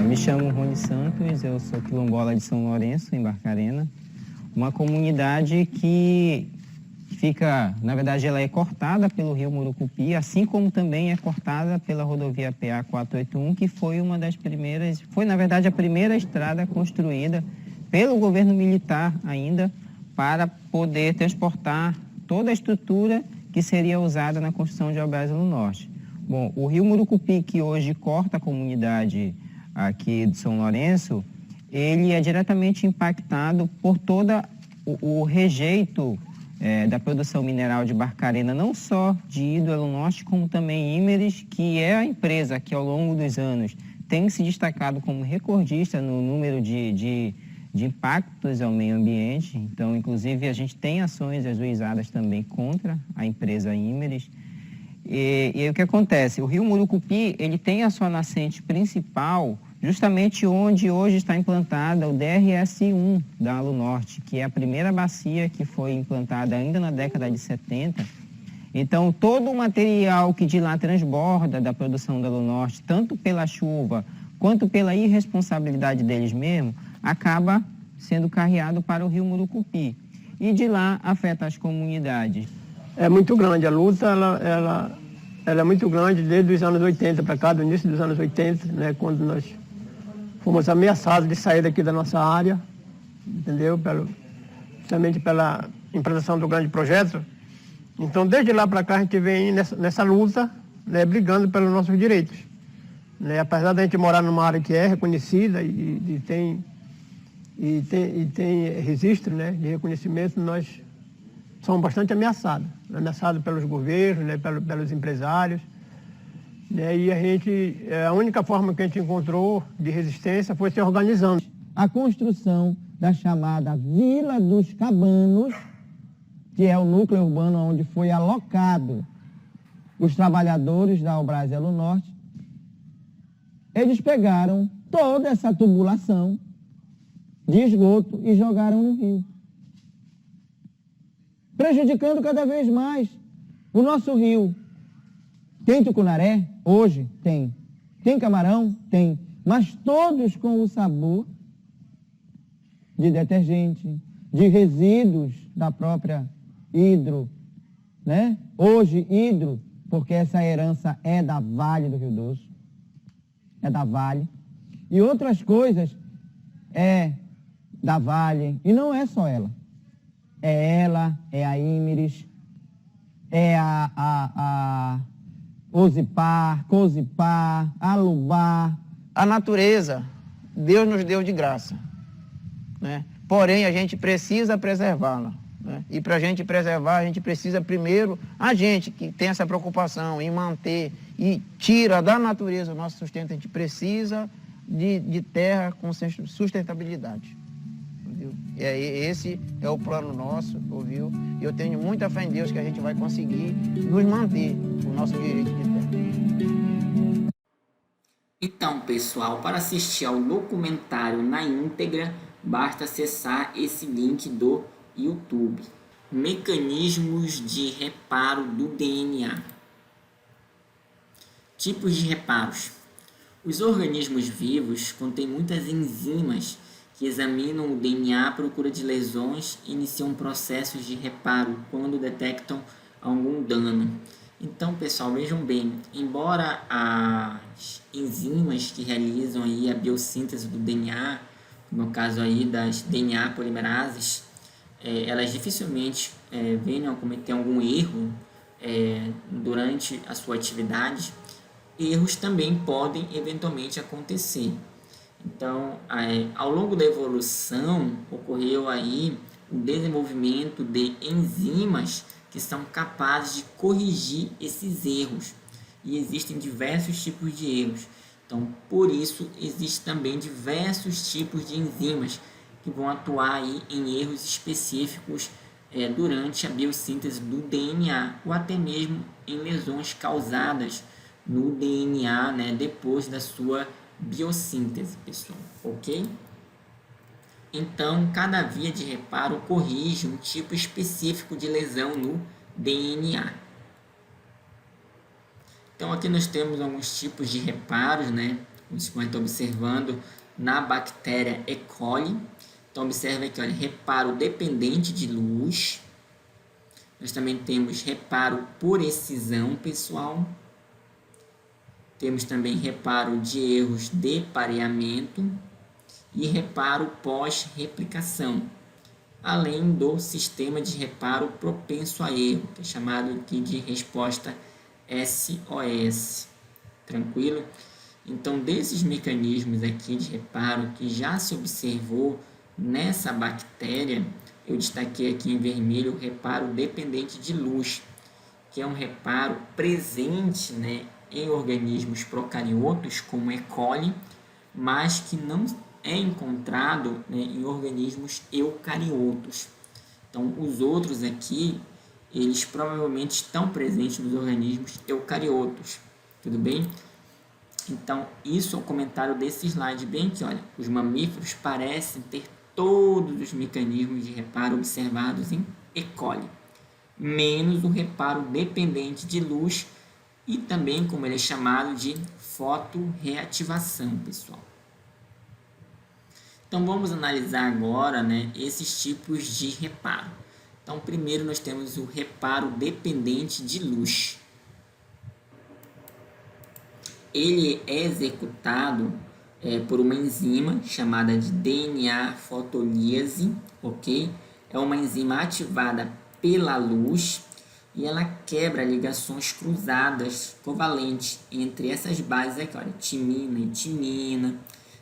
Me chamo Rony Santos, eu sou quilombola de São Lourenço, em Barcarena, uma comunidade que fica, na verdade, ela é cortada pelo rio Murucupi, assim como também é cortada pela rodovia PA 481, que foi uma das primeiras, foi na verdade a primeira estrada construída pelo governo militar ainda para poder transportar toda a estrutura que seria usada na construção de Alberto no Norte. Bom, o rio Murucupi, que hoje corta a comunidade aqui de São Lourenço, ele é diretamente impactado por todo o rejeito da produção mineral de Barcarena, não só de Hidroalunorte, como também Imerys, que é a empresa que ao longo dos anos tem se destacado como recordista no número de impactos ao meio ambiente. Então, inclusive, a gente tem ações ajuizadas também contra a empresa Imerys. E o que acontece? O rio Murucupi, ele tem a sua nascente principal justamente onde hoje está implantada o DRS-1 da Alunorte, que é a primeira bacia que foi implantada ainda na década de 70. Então, todo o material que de lá transborda da produção da Alunorte, tanto pela chuva quanto pela irresponsabilidade deles mesmos, acaba sendo carreado para o rio Murucupi. E de lá afeta as comunidades. É muito grande, a luta ela é muito grande desde os anos 80 para cá, do início dos anos 80, né, quando nós fomos ameaçados de sair daqui da nossa área, entendeu? Justamente pela implantação do grande projeto. Então, desde lá para cá, a gente vem nessa luta, né, brigando pelos nossos direitos. Né? Apesar da gente morar numa área que é reconhecida e tem registro, né, de reconhecimento, nós somos bastante ameaçados. Ameaçados pelos governos, né, pelos empresários. Né, e a única forma que a gente encontrou de resistência foi se organizando. A construção da chamada Vila dos Cabanos, que é o núcleo urbano onde foi alocado os trabalhadores da Albras e Alunorte, eles pegaram toda essa tubulação de esgoto e jogaram no rio, prejudicando cada vez mais o nosso rio. Tem tucunaré? Hoje tem. Tem camarão? Tem. Mas todos com o sabor de detergente, de resíduos da própria hidro, né? Hoje hidro, porque essa herança é da Vale do Rio Doce, é da Vale. E outras coisas é da Vale, e não é só ela. É ela, é a Ímeres, é a Ozipar, Cozipar, Alubá. A natureza, Deus nos deu de graça, né? Porém, a gente precisa preservá-la, né? E para a gente preservar, a gente precisa primeiro, a gente que tem essa preocupação em manter e tira da natureza o nosso sustento, a gente precisa de terra com sustentabilidade. Viu? E aí, esse é o plano nosso, ouviu? E eu tenho muita fé em Deus que a gente vai conseguir nos manter o nosso direito de terra. Então, pessoal, para assistir ao documentário na íntegra, basta acessar esse link do YouTube. Mecanismos de reparo do DNA. Tipos de reparos. Os organismos vivos contêm muitas enzimas que examinam o DNA à procura de lesões e iniciam processos de reparo quando detectam algum dano. Então, pessoal, vejam bem, embora as enzimas que realizam aí a biossíntese do DNA, no caso aí das DNA polimerases, elas dificilmente venham a cometer algum erro durante a sua atividade, erros também podem eventualmente acontecer. Então, ao longo da evolução, ocorreu aí o desenvolvimento de enzimas que são capazes de corrigir esses erros. E existem diversos tipos de erros. Então, por isso, existem também diversos tipos de enzimas que vão atuar aí em erros específicos durante a biossíntese do DNA ou até mesmo em lesões causadas no DNA, né, depois da sua biossíntese, pessoal, ok? Então, cada via de reparo corrige um tipo específico de lesão no DNA. Então, aqui nós temos alguns tipos de reparos, né? Como vocês estão observando na bactéria E. coli. Então, observe aqui, olha, reparo dependente de luz. Nós também temos reparo por excisão, pessoal. Temos também reparo de erros de pareamento e reparo pós-replicação, além do sistema de reparo propenso a erro, que é chamado aqui de resposta SOS. Tranquilo? Então, desses mecanismos aqui de reparo que já se observou nessa bactéria, eu destaquei aqui em vermelho o reparo dependente de luz, que é um reparo presente, né, em organismos procariotos, como E. coli, mas que não é encontrado, né, em organismos eucariotos. Então, os outros aqui, eles provavelmente estão presentes nos organismos eucariotos, tudo bem? Então, isso é o comentário desse slide bem aqui, olha. Os mamíferos parecem ter todos os mecanismos de reparo observados em E. coli, menos o reparo dependente de luz e também, como ele é chamado, de fotorreativação, pessoal. Então, vamos analisar agora, né, esses tipos de reparo. Então, primeiro nós temos o reparo dependente de luz. Ele é executado por uma enzima chamada de DNA fotolíase, ok? É uma enzima ativada pela luz e ela quebra ligações cruzadas covalentes entre essas bases aqui, olha, timina e timina,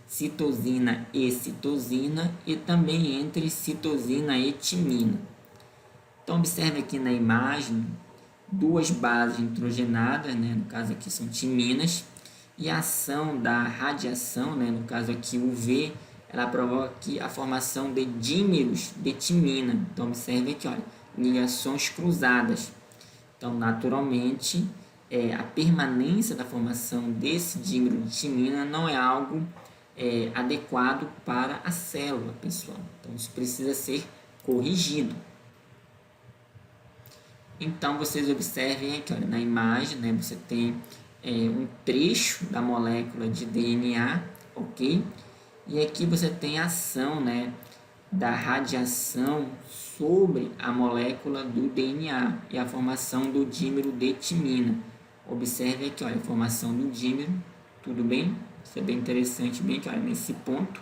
citosina e citosina e também entre citosina e timina. Então, observe aqui na imagem duas bases nitrogenadas, né? No caso aqui são timinas, e a ação da radiação, né? No caso aqui UV, ela provoca aqui a formação de dímeros de timina. Então, observe aqui, olha, ligações cruzadas. Então, naturalmente, a permanência da formação desse dímero de timina não é algo adequado para a célula, pessoal. Então, isso precisa ser corrigido. Então, vocês observem aqui, olha, na imagem, né, você tem um trecho da molécula de DNA, ok? E aqui você tem a ação, né, da radiação sobre a molécula do DNA e a formação do dímero de timina. Observe aqui, olha, a formação do dímero, tudo bem? Isso é bem interessante, bem que, olha, nesse ponto.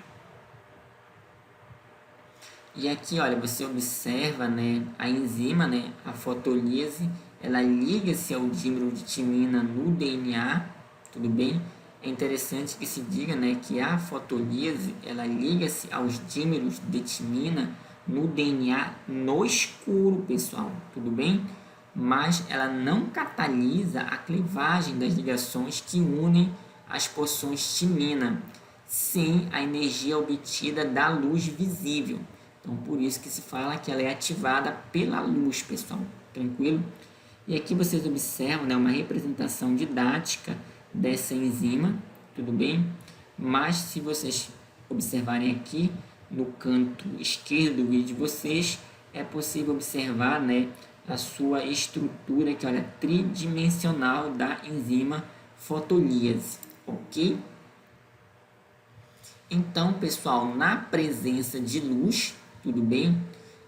E aqui, olha, você observa, né, a enzima, né, a fotolíase, ela liga-se ao dímero de timina no DNA, tudo bem? É interessante que se diga, né, que a fotolíase, ela liga-se aos dímeros de timina no DNA no escuro, pessoal, tudo bem? Mas ela não catalisa a clivagem das ligações que unem as porções timina, sem a energia obtida da luz visível. Então, por isso que se fala que ela é ativada pela luz, pessoal. Tranquilo? E aqui vocês observam, né, uma representação didática dessa enzima, tudo bem? Mas se vocês observarem aqui, no canto esquerdo do vídeo de vocês, é possível observar, né, a sua estrutura, que olha, tridimensional da enzima fotolíase, ok? Então, pessoal, na presença de luz, tudo bem?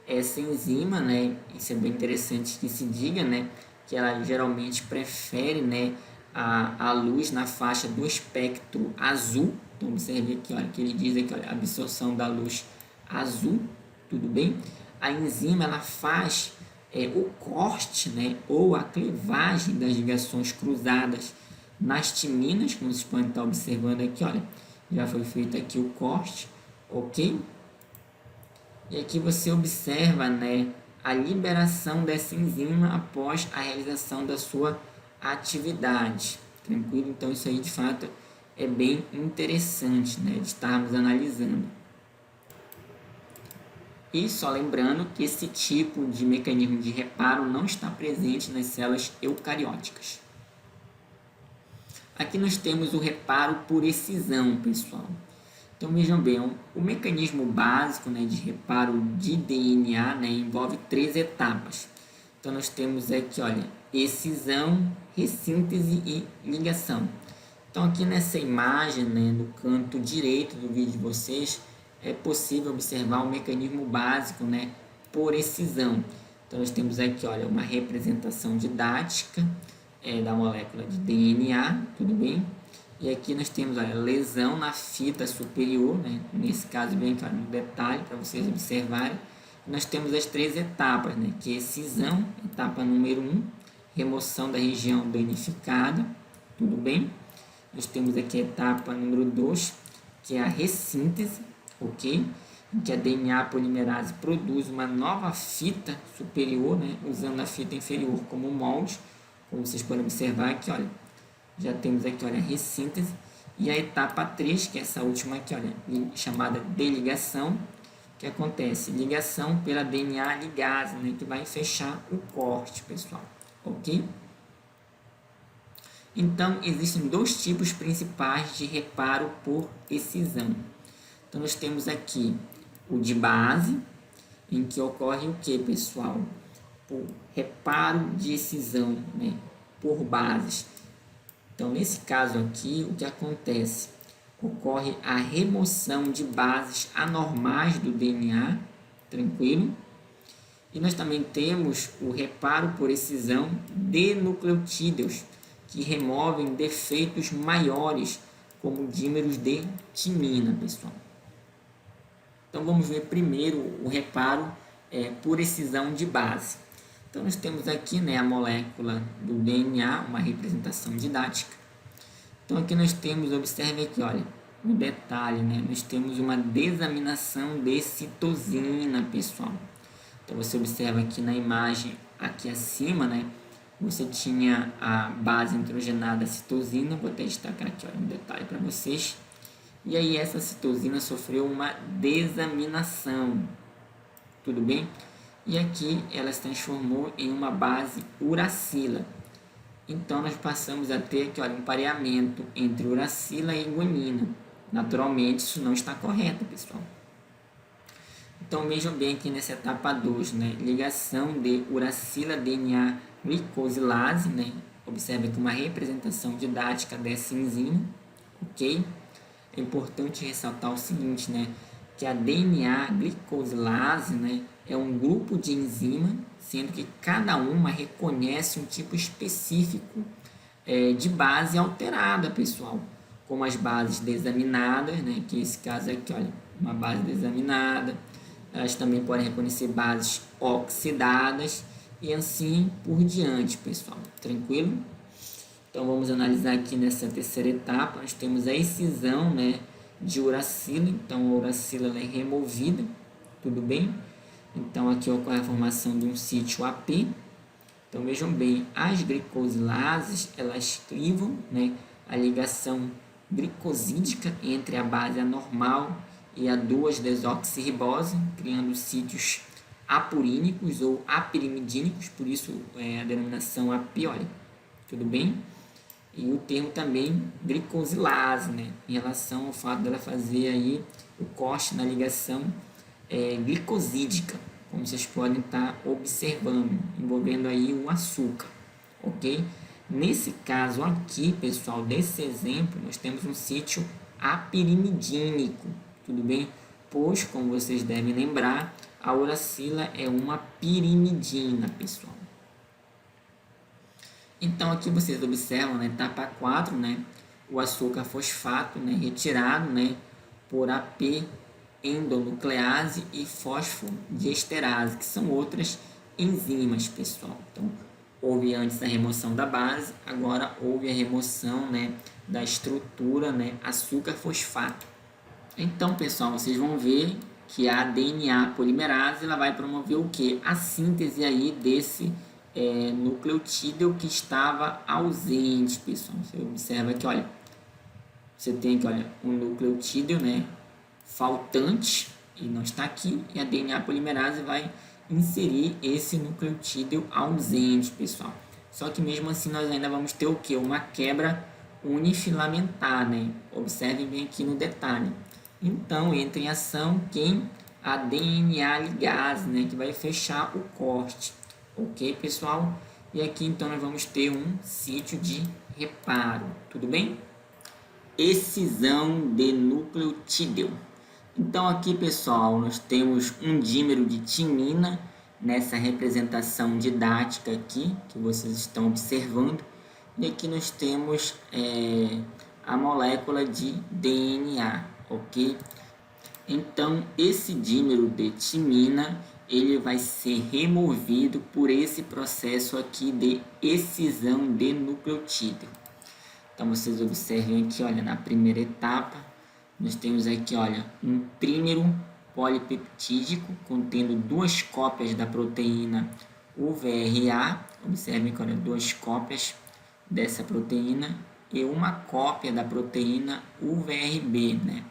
Essa enzima, né, isso é bem interessante que se diga, né, que ela geralmente prefere, né, a luz na faixa do espectro azul. Então, observe aqui, olha, que ele diz aqui, olha, absorção da luz azul, tudo bem? A enzima, ela faz o corte, né, ou a clivagem das ligações cruzadas nas timinas, como vocês podem estar observando aqui, olha, já foi feito aqui o corte, ok? E aqui você observa, né, a liberação dessa enzima após a realização da sua atividade. Tranquilo? Então, isso aí, de fato, é bem interessante, né, de estarmos analisando. E só lembrando que esse tipo de mecanismo de reparo não está presente nas células eucarióticas. Aqui nós temos o reparo por excisão, pessoal. Então, vejam bem, o mecanismo básico, né, de reparo de DNA, né, envolve 3 etapas. Então, nós temos aqui, olha, excisão, ressíntese e ligação. Então, aqui nessa imagem, né, no canto direito do vídeo de vocês, é possível observar o mecanismo básico, né, por excisão. Então, nós temos aqui, olha, uma representação didática da molécula de DNA, tudo bem? E aqui nós temos, olha, lesão na fita superior, né? Nesse caso bem claro, no detalhe, para vocês observarem. Nós temos as 3 etapas, né? Que é excisão, etapa número 1, remoção da região danificada, tudo bem? Nós temos aqui a etapa número 2, que é a ressíntese, ok? Em que a DNA polimerase produz uma nova fita superior, né? Usando a fita inferior como molde, como vocês podem observar aqui, olha. Já temos aqui, olha, a ressíntese. E a etapa 3, que é essa última aqui, olha, chamada de ligação, que acontece ligação pela DNA ligase, né, que vai fechar o corte, pessoal, ok? Então, existem dois tipos principais de reparo por excisão. Então, nós temos aqui o de base, em que ocorre o que, pessoal? O reparo de excisão, né? Por bases. Então, nesse caso aqui, o que acontece? Ocorre a remoção de bases anormais do DNA, tranquilo? E nós também temos o reparo por excisão de nucleotídeos, que removem defeitos maiores, como dímeros de timina, pessoal. Então, vamos ver primeiro o reparo por excisão de base. Então, nós temos aqui, né, a molécula do DNA, uma representação didática. Então, aqui nós temos, observe aqui, olha, no detalhe, né, nós temos uma desaminação de citosina, pessoal. Então, você observa aqui na imagem, aqui acima, né, você tinha a base nitrogenada citosina, vou até destacar aqui, olha, um detalhe para vocês. E aí, essa citosina sofreu uma desaminação, tudo bem? E aqui ela se transformou em uma base uracila. Então, nós passamos a ter aqui, olha, um pareamento entre uracila e guanina. Naturalmente, isso não está correto, pessoal. Então, vejam bem aqui nessa etapa 2, né? Ligação de uracila DNA glicosilase, né? Observe aqui uma representação didática dessa enzima, ok? É importante ressaltar o seguinte, né? Que a DNA glicosilase, né, é um grupo de enzima, sendo que cada uma reconhece um tipo específico de base alterada, pessoal, como as bases desaminadas, né, que esse caso aqui, olha, uma base desaminada. Elas também podem reconhecer bases oxidadas e assim por diante, pessoal. Tranquilo? Então, vamos analisar aqui nessa terceira etapa. Nós temos a excisão, né, de uracila. Então, a uracila ela é removida, tudo bem? Então, aqui ocorre a formação de um sítio AP. Então, vejam bem, as glicosilases, elas crivam, né, a ligação glicosídica entre a base anormal e a 2-desoxirribose, criando sítios apurínicos ou apirimidínicos, por isso a denominação AP, olha, tudo bem? E o termo também glicosilase, né, em relação ao fato dela fazer aí o corte na ligação glicosídica, como vocês podem estar observando, envolvendo aí o açúcar, ok? Nesse caso aqui, pessoal, desse exemplo, nós temos um sítio apirimidínico, tudo bem? Pois, como vocês devem lembrar, a uracila é uma pirimidina, pessoal. Então, aqui vocês observam na etapa 4, né, o açúcar fosfato, né, retirado, né, por AP endonuclease e fosfodiesterase, que são outras enzimas, pessoal. Então, houve antes a remoção da base, agora houve a remoção, né, da estrutura, né, açúcar fosfato. Então, pessoal, vocês vão ver que a DNA polimerase ela vai promover o que? A síntese aí desse nucleotídeo que estava ausente, pessoal. Você observa que, olha, você tem aqui, olha, um nucleotídeo, né, faltante e não está aqui, e a DNA polimerase vai inserir esse nucleotídeo ausente, pessoal. Só que mesmo assim nós ainda vamos ter o que? Uma quebra unifilamentar, né? Observem bem aqui no detalhe. Então entra em ação quem? A DNA ligase, né? Que vai fechar o corte. Ok, pessoal? E aqui então nós vamos ter um sítio de reparo, tudo bem? Excisão de nucleotídeo. Então aqui, pessoal, nós temos um dímero de timina nessa representação didática aqui, que vocês estão observando. E aqui nós temos a molécula de DNA, ok? Então, esse dímero de timina, ele vai ser removido por esse processo aqui de excisão de nucleotídeo. Então, vocês observem aqui, olha, na primeira etapa, nós temos aqui, olha, um trímero polipeptídico contendo duas cópias da proteína UVRA. Observem que, olha, duas cópias dessa proteína e uma cópia da proteína UVRB, né?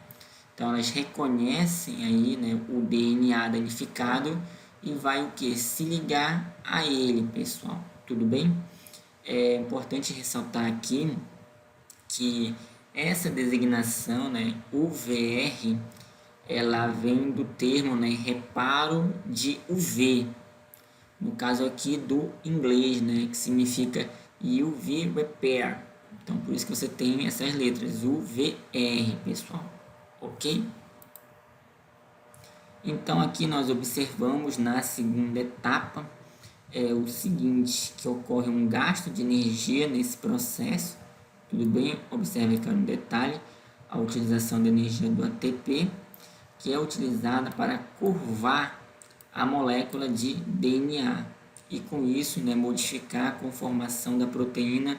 Então, elas reconhecem aí, né, o DNA danificado e vai o que? Se ligar a ele, pessoal. Tudo bem? É importante ressaltar aqui que essa designação, né, UVR, ela vem do termo, né, reparo de UV, no caso aqui do inglês, né, que significa UV Repair. Então, por isso que você tem essas letras, UVR, pessoal, ok? Então, aqui nós observamos na segunda etapa o seguinte, que ocorre um gasto de energia nesse processo, tudo bem? Observe aqui no detalhe a utilização da energia do ATP, que é utilizada para curvar a molécula de DNA e com isso, né, modificar a conformação da proteína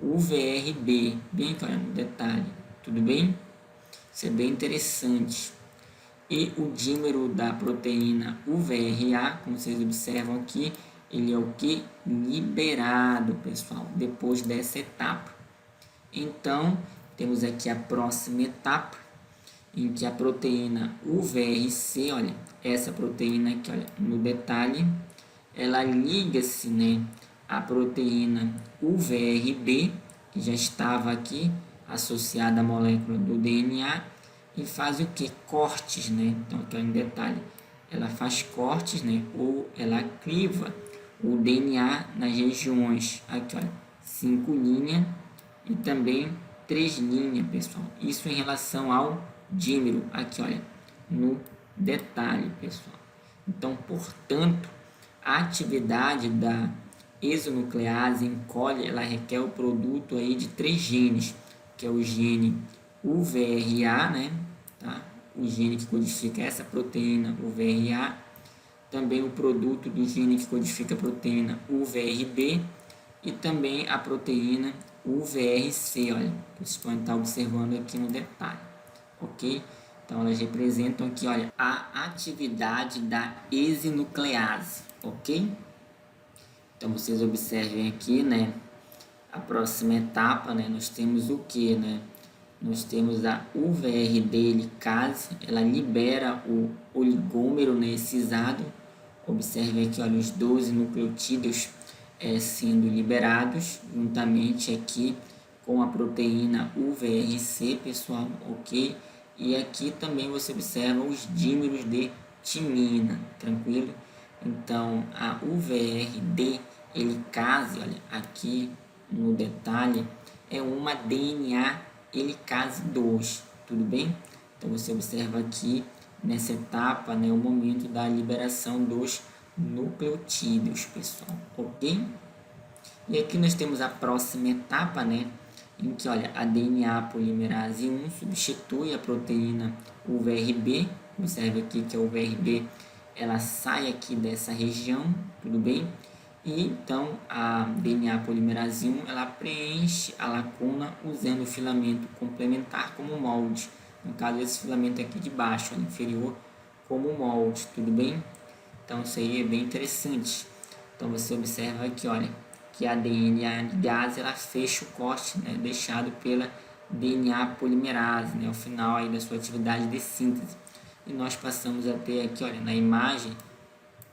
UVRB, bem aqui, olha, no detalhe, tudo bem? Isso é bem interessante. E o dímero da proteína UVRA, como vocês observam aqui, ele é o que? Liberado, pessoal, depois dessa etapa. Então, temos aqui a próxima etapa, em que a proteína UVRC, olha, essa proteína aqui, olha, no detalhe, ela liga-se, né, à proteína UVRB, que já estava aqui associada à molécula do DNA, e faz o que? Cortes, né? Então, aqui em detalhe, ela faz cortes, né, ou ela criva o DNA nas regiões, aqui, olha, 5' e também 3', pessoal. Isso em relação ao dímero, aqui, olha, no detalhe, pessoal. Então, portanto, a atividade da exonuclease em coli, ela requer o produto aí de 3 genes, que é o gene UVRA, né? Tá? O gene que codifica essa proteína UVRA, também o produto do gene que codifica a proteína UVRB e também a proteína UVRC, olha, que vocês podem estar observando aqui no detalhe, ok? Então, elas representam aqui, olha, a atividade da exonuclease, ok? Então, vocês observem aqui, né, a próxima etapa, né, nós temos o que, né? Nós temos a UVRD helicase, ela libera o oligômero, né, cisado. Observe aqui, olha, os 12 nucleotídeos sendo liberados, juntamente aqui com a proteína UVRC, pessoal, ok? E aqui também você observa os dímeros de timina, tranquilo? Então, a UVRD helicase, olha, aqui no detalhe, é uma DNA helicase 2, tudo bem? Então, você observa aqui, nessa etapa, né, o momento da liberação dos nucleotídeos, pessoal, ok? E aqui nós temos a próxima etapa, né, em que, olha, a DNA polimerase 1 substitui a proteína UVRB, observe aqui que a UVRB, ela sai aqui dessa região, tudo bem? E então a DNA polimerase 1, ela preenche a lacuna usando o filamento complementar como molde. No caso, esse filamento aqui de baixo, inferior, como molde, tudo bem? Então, isso aí é bem interessante. Então, você observa aqui, olha, que a DNA ligase, ela fecha o corte, né, deixado pela DNA polimerase, né, ao final aí da sua atividade de síntese. E nós passamos a ter aqui, olha, na imagem,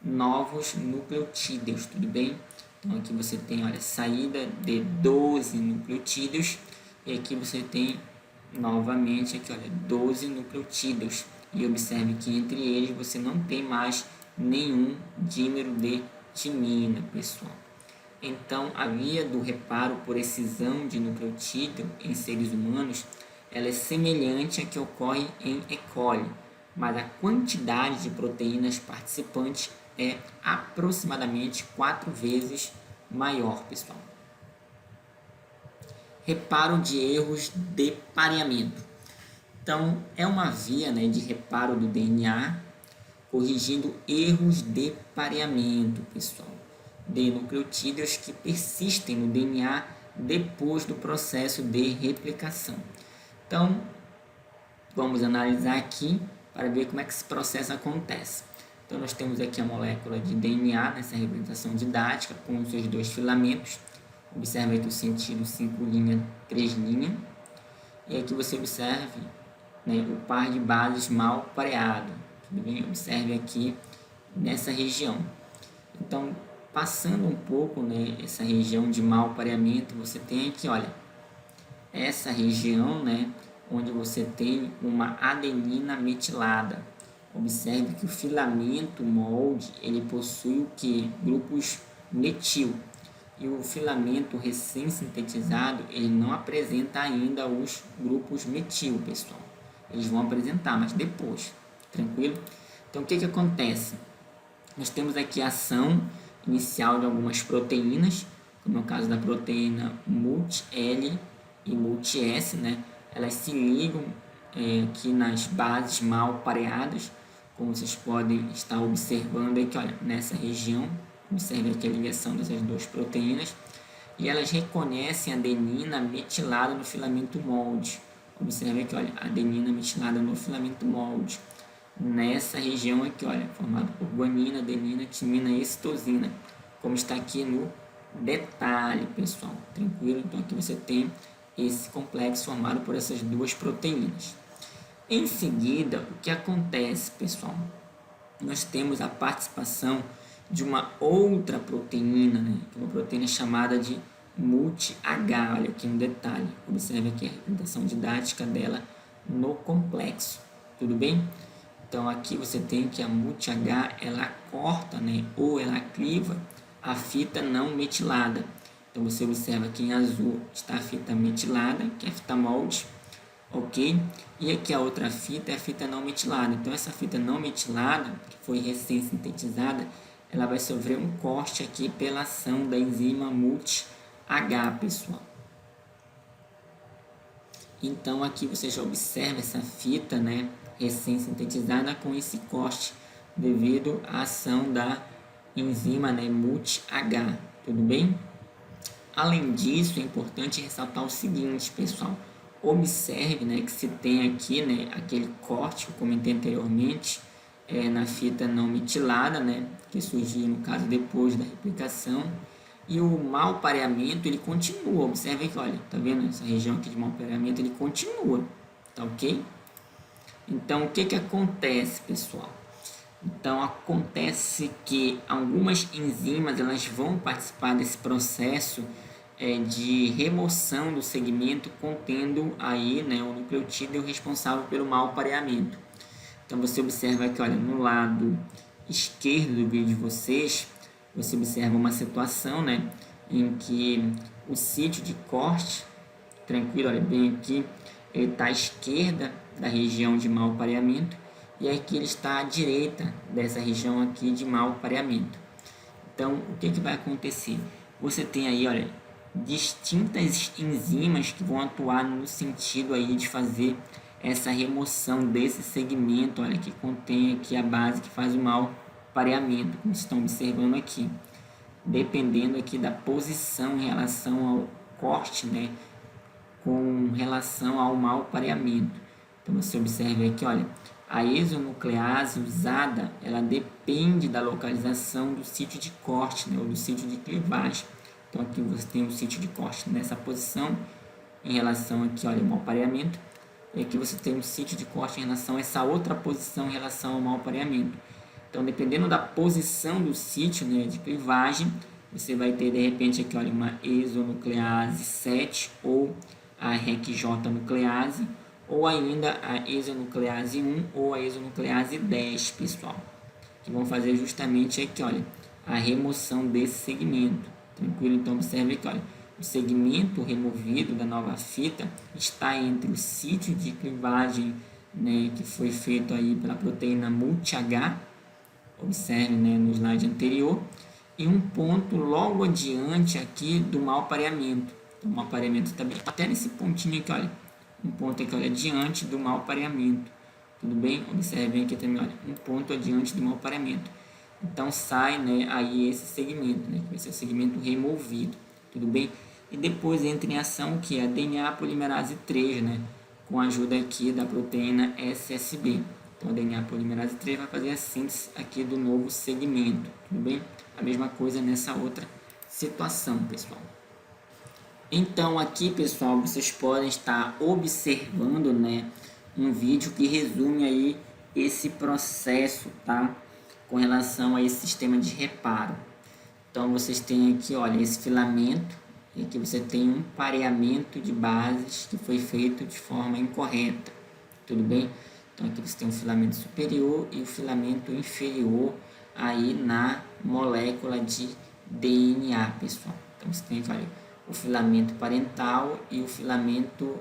novos nucleotídeos, tudo bem? Então, aqui você tem, olha, saída de 12 nucleotídeos, e aqui você tem novamente aqui, olha, 12 nucleotídeos, e observe que entre eles você não tem mais nenhum dímero de timina, pessoal. Então, a via do reparo por excisão de nucleotídeo em seres humanos, ela é semelhante à que ocorre em E. coli, mas a quantidade de proteínas participantes é aproximadamente 4 vezes maior, pessoal. Reparo de erros de pareamento. Então, é uma via, né, de reparo do DNA, corrigindo erros de pareamento, pessoal, de nucleotídeos que persistem no DNA depois do processo de replicação. Então, vamos analisar aqui para ver como é que esse processo acontece. Então, nós temos aqui a molécula de DNA nessa representação didática com os seus 2 filamentos. Observe aqui o sentido 5', 3'. E aqui você observe, né, o par de bases mal pareado. Tudo bem? Observe aqui nessa região. Então, passando um pouco, né, essa região de mau pareamento, você tem aqui, olha, essa região, né, onde você tem uma adenina metilada. Observe que o filamento molde, ele possui o que? Grupos metil. E o filamento recém-sintetizado, ele não apresenta ainda os grupos metil, pessoal. Eles vão apresentar, mas depois, tranquilo? Então, o que acontece? Nós temos aqui a ação inicial de algumas proteínas, como é o caso da proteína MUT-L e MUT-S, né? Elas se ligam aqui nas bases mal pareadas, como vocês podem estar observando aqui, olha, nessa região. Observe aqui a ligação dessas duas proteínas. E elas reconhecem a adenina metilada no filamento molde. Observe aqui, olha, adenina metilada no filamento molde. Nessa região aqui, olha, formada por guanina, adenina, timina e citosina. Como está aqui no detalhe, pessoal. Tranquilo? Então aqui você tem esse complexo formado por essas duas proteínas. Em seguida, o que acontece, pessoal? Nós temos a participação de uma outra proteína, né? Uma proteína chamada de MUT-H, olha aqui no detalhe. Observe aqui a representação didática dela no complexo, tudo bem? Então aqui você tem que a MUT-H, ela corta, né? Ou ela cliva a fita não metilada. Então você observa aqui em azul está a fita metilada, que é a fita molde, ok? E aqui a outra fita é a fita não metilada. Então essa fita não metilada, que foi recém-sintetizada, ela vai sofrer um corte aqui pela ação da enzima MUT-H, pessoal. Então aqui você já observa essa fita, né, recém-sintetizada com esse corte devido à ação da enzima, né, MUT-H, tudo bem? Além disso, é importante ressaltar o seguinte, pessoal. Observe, né, que se tem aqui, né, aquele corte que eu comentei anteriormente, na fita não metilada, né, que surgiu no caso depois da replicação, e o mau pareamento ele continua. Observe aqui, olha, tá vendo essa região aqui de mau pareamento, ele continua, tá ok? Então o que acontece, pessoal? Então acontece que algumas enzimas elas vão participar desse processo de remoção do segmento contendo aí, né, o nucleotídeo responsável pelo mau pareamento. Então você observa aqui, olha, no lado esquerdo do vídeo de vocês, você observa uma situação, né, em que o sítio de corte, tranquilo, olha, bem aqui, ele está à esquerda da região de mau pareamento e aqui ele está à direita dessa região aqui de mau pareamento. Então, o que vai acontecer? Você tem aí, olha, distintas enzimas que vão atuar no sentido aí de fazer essa remoção desse segmento, olha, que contém aqui a base que faz o mau pareamento, como vocês estão observando aqui, dependendo aqui da posição em relação ao corte, né, com relação ao mau pareamento. Então você observa aqui, olha, a exonuclease usada, ela depende da localização do sítio de corte, né, ou do sítio de clivagem. Então aqui você tem o sítio de corte nessa posição em relação aqui, olha, ao mau pareamento. E aqui você tem um sítio de corte em relação a essa outra posição em relação ao mau pareamento. Então, dependendo da posição do sítio, né, de clivagem, você vai ter, de repente, aqui, olha, uma exonuclease 7 ou a RECJ nuclease, ou ainda a exonuclease 1 ou a exonuclease 10, pessoal, que vão fazer justamente aqui, olha, a remoção desse segmento. Tranquilo? Então, observe aqui, olha, o segmento removido da nova fita está entre o sítio de clivagem, né, que foi feito aí pela proteína MUT-H, observe, né, no slide anterior, e um ponto logo adiante aqui do mau pareamento. Então, o mau pareamento está até nesse pontinho aqui, olha, um ponto aqui, olha, adiante do mau pareamento. Tudo bem? Observe aqui também, olha, um ponto adiante do mau pareamento. Então, sai, né, aí esse segmento, né, que vai ser o segmento removido. Tudo bem? E depois entra em ação que é a DNA polimerase 3, né, com a ajuda aqui da proteína SSB. Então a DNA polimerase 3 vai fazer a síntese aqui do novo segmento, tudo bem? A mesma coisa nessa outra situação, pessoal. Então aqui, pessoal, vocês podem estar observando, né, um vídeo que resume aí esse processo, tá? Com relação a esse sistema de reparo. Então, vocês têm aqui, olha, esse filamento, e aqui você tem um pareamento de bases que foi feito de forma incorreta, tudo bem? Então, aqui você tem um filamento superior e o filamento inferior aí na molécula de DNA, pessoal. Então, você tem, olha, o filamento parental e o filamento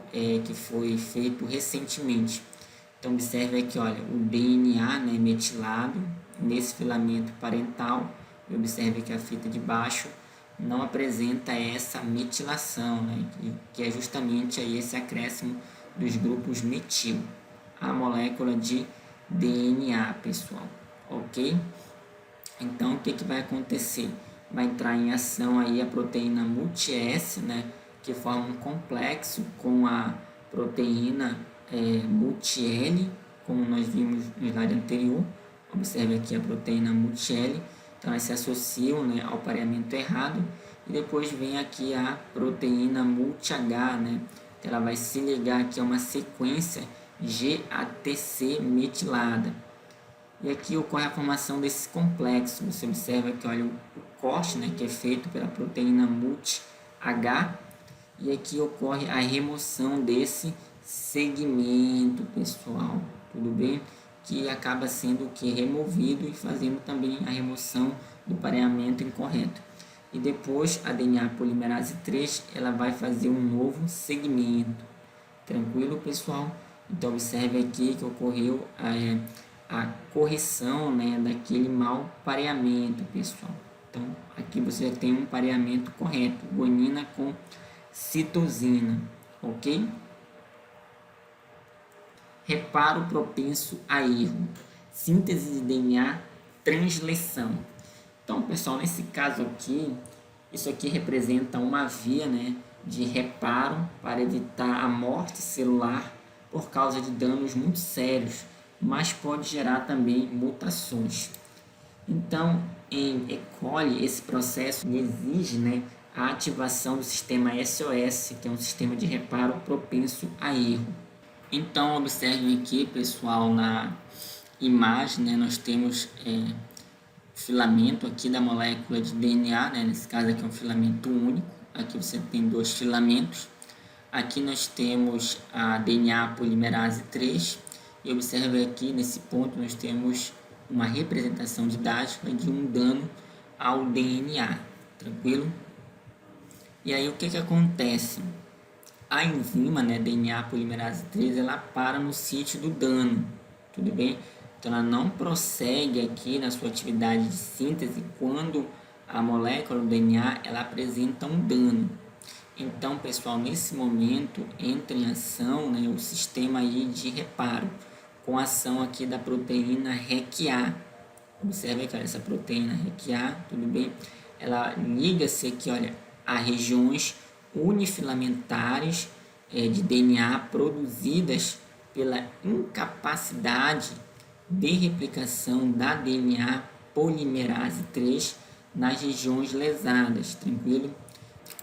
que foi feito recentemente. Então, observe aqui, olha, o DNA, né, metilado nesse filamento parental. E observe que a fita de baixo não apresenta essa metilação, né, que é justamente aí esse acréscimo dos grupos metil, a molécula de DNA, pessoal, ok? Então, o que vai acontecer? Vai entrar em ação aí a proteína multi-S, né, que forma um complexo com a proteína multi-L, como nós vimos no slide anterior. Observe aqui a proteína multi-L. Então, elas se associam, né, ao pareamento errado. E depois vem aqui a proteína multi-H, né, que ela vai se ligar aqui a uma sequência GATC metilada. E aqui ocorre a formação desse complexo. Você observa que, olha, o corte, né, que é feito pela proteína multi-H. E aqui ocorre a remoção desse segmento, pessoal. Tudo bem? Que acaba sendo o que? Removido e fazendo também a remoção do pareamento incorreto. E depois a DNA polimerase 3, ela vai fazer um novo segmento. Tranquilo, pessoal? Então, observe aqui que ocorreu a correção, né, daquele mau pareamento, pessoal. Então, aqui você já tem um pareamento correto, guanina com citosina, ok? Reparo propenso a erro, síntese de DNA, transleção. Então, pessoal, nesse caso aqui, isso aqui representa uma via, né, de reparo para evitar a morte celular por causa de danos muito sérios, mas pode gerar também mutações. Então, em E. coli, esse processo exige, né, a ativação do sistema SOS, que é um sistema de reparo propenso a erro. Então, observem aqui, pessoal, na imagem, né, nós temos filamento aqui da molécula de DNA, né, nesse caso aqui é um filamento único. Aqui você tem dois filamentos. Aqui nós temos a DNA polimerase 3. E observe aqui, nesse ponto, nós temos uma representação didática de um dano ao DNA. Tranquilo? E aí, o que acontece? A enzima, né, DNA polimerase 3, ela para no sítio do dano. Tudo bem? Então, ela não prossegue aqui na sua atividade de síntese quando a molécula do DNA ela apresenta um dano. Então, pessoal, nesse momento entra em ação, né, o sistema aí de reparo, com a ação aqui da proteína REC-A. Observe aqui, olha, essa proteína REC-A, tudo bem? Ela liga-se aqui, olha, a regiões unifilamentares de DNA produzidas pela incapacidade de replicação da DNA polimerase 3 nas regiões lesadas, tranquilo?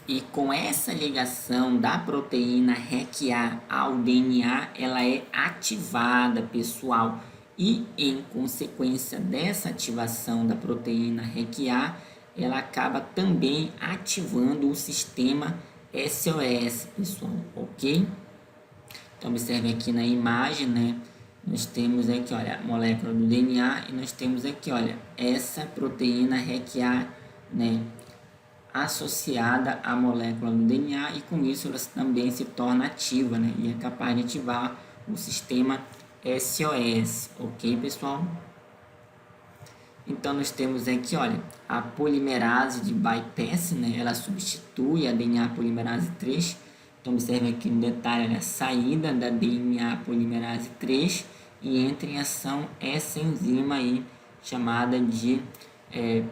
E com essa ligação da proteína REC-A ao DNA, ela é ativada, pessoal. E em consequência dessa ativação da proteína REC-A, ela acaba também ativando o sistema SOS, pessoal, ok? Então, observe aqui na imagem, né? Nós temos aqui, olha, a molécula do DNA e nós temos aqui, olha, essa proteína REC-A, né, associada à molécula do DNA, e com isso ela também se torna ativa, né, e é capaz de ativar o sistema SOS, ok, pessoal? Então, nós temos aqui, olha, a polimerase de bypass, né, ela substitui a DNA polimerase 3. Então, observe aqui no detalhe, olha, a saída da DNA polimerase 3 e entra em ação essa enzima aí, chamada de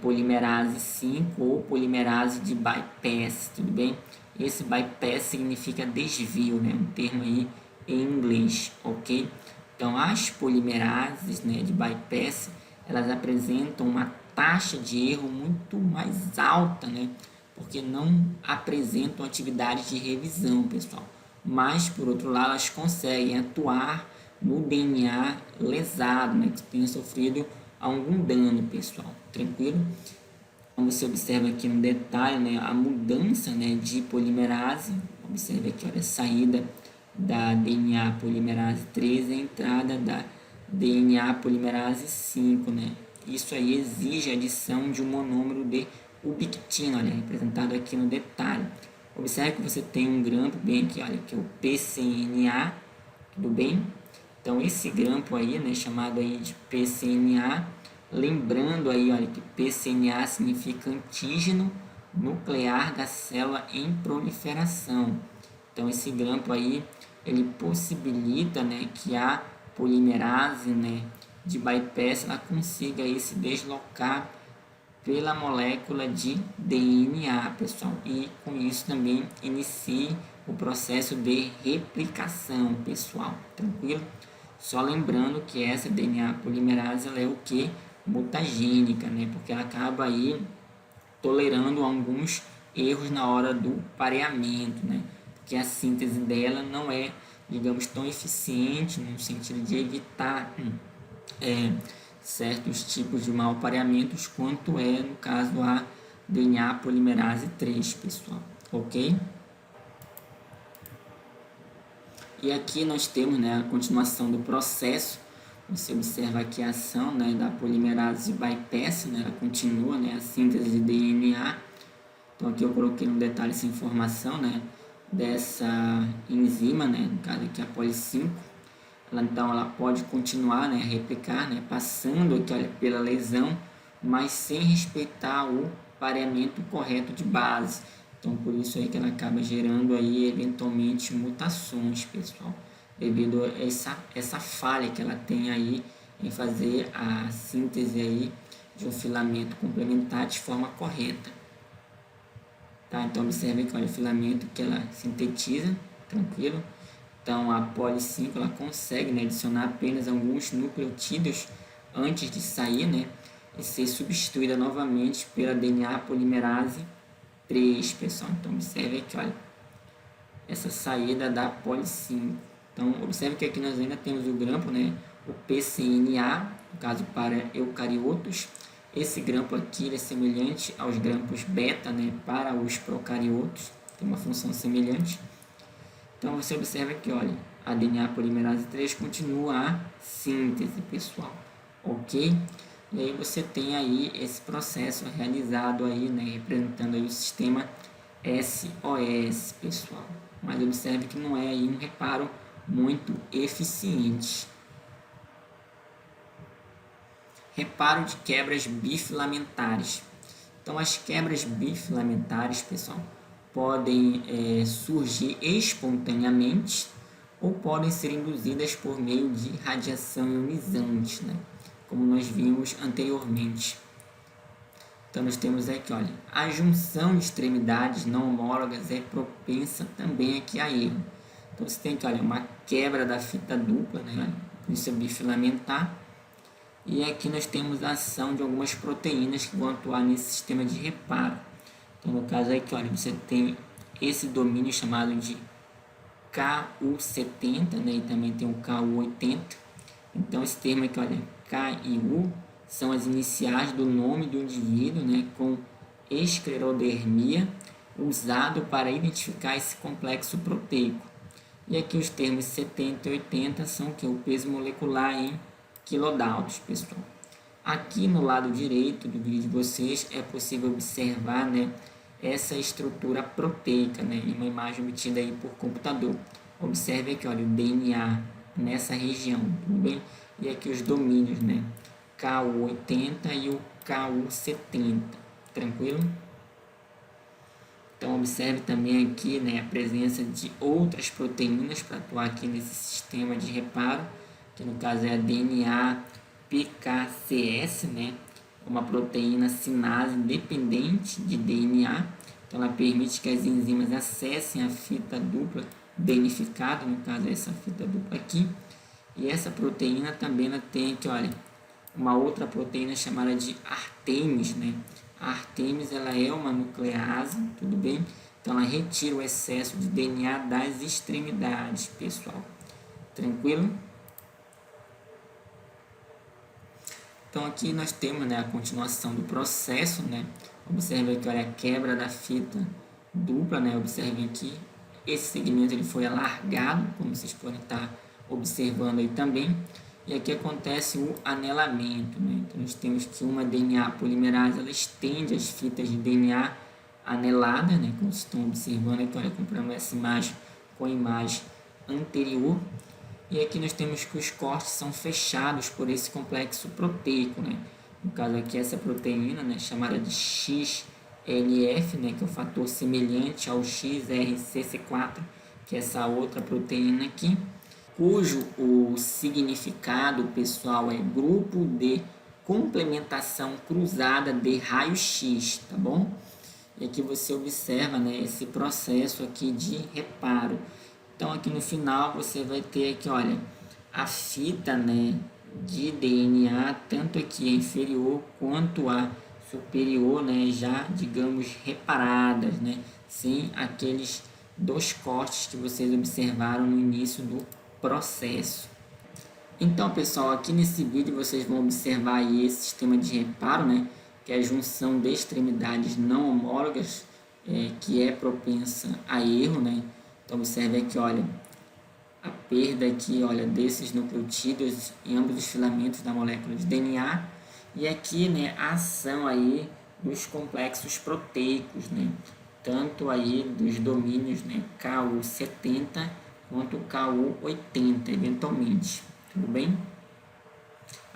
polimerase 5 ou polimerase de bypass, tudo bem? Esse bypass significa desvio, né, um termo aí em inglês, ok? Então, as polimerases, né, de bypass, elas apresentam uma taxa de erro muito mais alta, né, porque não apresentam atividade de revisão, pessoal. Mas, por outro lado, elas conseguem atuar no DNA lesado, né, que tenha sofrido algum dano, pessoal. Tranquilo? Então, você observa aqui no detalhe, né, a mudança, né, de polimerase. Observe aqui, olha, a saída da DNA polimerase 3 e a entrada da DNA polimerase 5, né? Isso aí exige a adição de um monômero de ubiquitina, olha, representado aqui no detalhe. Observe que você tem um grampo bem aqui, olha, que é o PCNA, tudo bem? Então, esse grampo aí, né, chamado aí de PCNA, lembrando aí, olha, que PCNA significa antígeno nuclear da célula em proliferação. Então, esse grampo aí, ele possibilita, né, que a polimerase, né, de bypass, ela consiga aí se deslocar pela molécula de DNA, pessoal. E com isso também inicie o processo de replicação, pessoal. Tranquilo? Só lembrando que essa DNA polimerase, ela é o que? Mutagênica, né? Porque ela acaba aí tolerando alguns erros na hora do pareamento, né? Porque a síntese dela não é, digamos, tão eficiente no sentido de evitar certos tipos de mal pareamentos quanto é, no caso, a DNA polimerase 3, pessoal. Ok? E aqui nós temos, né, a continuação do processo. Você observa aqui a ação, né, da polimerase bypass, né, ela continua, né, a síntese de DNA. Então aqui eu coloquei no detalhe essa informação, né, dessa enzima, né, no caso aqui a poli-5. Então ela pode continuar, né, a replicar, né, passando aqui, olha, pela lesão, mas sem respeitar o pareamento correto de base. Então, por isso aí que ela acaba gerando aí, eventualmente, mutações, pessoal, devido a essa falha que ela tem aí em fazer a síntese aí de um filamento complementar de forma correta. Tá? Então, observe que, olha, o filamento que ela sintetiza, tranquilo? Então, a poli-5, ela consegue, né, adicionar apenas alguns nucleotídeos antes de sair, né, e ser substituída novamente pela DNA polimerase 3, pessoal. Então, observe aqui, olha, essa saída da poli-5. Então, observe que aqui nós ainda temos o grampo, né, o PCNA, no caso para eucariotos. Esse grampo aqui ele é semelhante aos grampos beta, né, para os procariotos, tem uma função semelhante. Então, você observa aqui, olha, a DNA polimerase 3 continua a síntese, pessoal, ok? E aí você tem aí esse processo realizado aí, né, representando aí o sistema SOS, pessoal. Mas observe que não é aí um reparo muito eficiente. Reparo de quebras bifilamentares. Então, as quebras bifilamentares, pessoal, podem surgir espontaneamente ou podem ser induzidas por meio de radiação ionizante, né? Como nós vimos anteriormente. Então, nós temos aqui, olha, a junção de extremidades não homólogas é propensa também aqui a erro. Então, você tem aqui, olha, uma quebra da fita dupla, né? Isso é bifilamentar. E aqui nós temos a ação de algumas proteínas que vão atuar nesse sistema de reparo. Então, no caso aqui, olha, você tem esse domínio chamado de Ku70, né? E também tem o Ku80. Então, esse termo aqui, olha, K e U, são as iniciais do nome do indivíduo, né? Com esclerodermia, usado para identificar esse complexo proteico. E aqui os termos 70 e 80 são que o peso molecular em quilodaltos, pessoal. Aqui no lado direito do vídeo de vocês é possível observar, né, essa estrutura proteica, né, em uma imagem obtida aí por computador. Observe aqui, olha, o DNA nessa região, tudo bem? E aqui os domínios, né, Ku80 e o Ku70, tranquilo? Então, observe também aqui, né, a presença de outras proteínas para atuar aqui nesse sistema de reparo, que no caso é a DNA PKCS, né, uma proteína sinase dependente de DNA. Então, ela permite que as enzimas acessem a fita dupla danificada, no caso essa fita dupla aqui. E essa proteína também ela tem aqui, olha, uma outra proteína chamada de Artemis, né? A Artemis, ela é uma nuclease, tudo bem? Então, ela retira o excesso de DNA das extremidades, pessoal. Tranquilo? Então aqui nós temos, né, a continuação do processo, né? Observe aqui, olha, a quebra da fita dupla, né? Observe aqui, esse segmento ele foi alargado, como vocês podem estar observando aí também. E aqui acontece o anelamento, né? Então nós temos que uma DNA polimerase, ela estende as fitas de DNA anelada, né? Como vocês estão observando aqui, olha, comparando essa imagem com a imagem anterior. E aqui nós temos que os cortes são fechados por esse complexo proteico, né? No caso aqui, essa proteína, né, chamada de XLF, né, que é o fator semelhante ao XRCC4, que é essa outra proteína aqui, cujo o significado, pessoal, é grupo de complementação cruzada de raio-x, tá bom? E aqui você observa, né, esse processo aqui de reparo. Então aqui no final você vai ter aqui, olha, a fita, né, de DNA, tanto aqui a inferior quanto a superior, né, já, digamos, reparadas, né, sem aqueles 2 cortes que vocês observaram no início do processo. Então, pessoal, aqui nesse vídeo vocês vão observar aí esse sistema de reparo, né, que é a junção de extremidades não homólogas, que é propensa a erro, né. Então, observe aqui, olha, a perda aqui, olha, desses nucleotídeos em ambos os filamentos da molécula de DNA, e aqui, né, a ação aí dos complexos proteicos, né, tanto aí dos domínios, né, KU70 quanto KU80, eventualmente, tudo bem?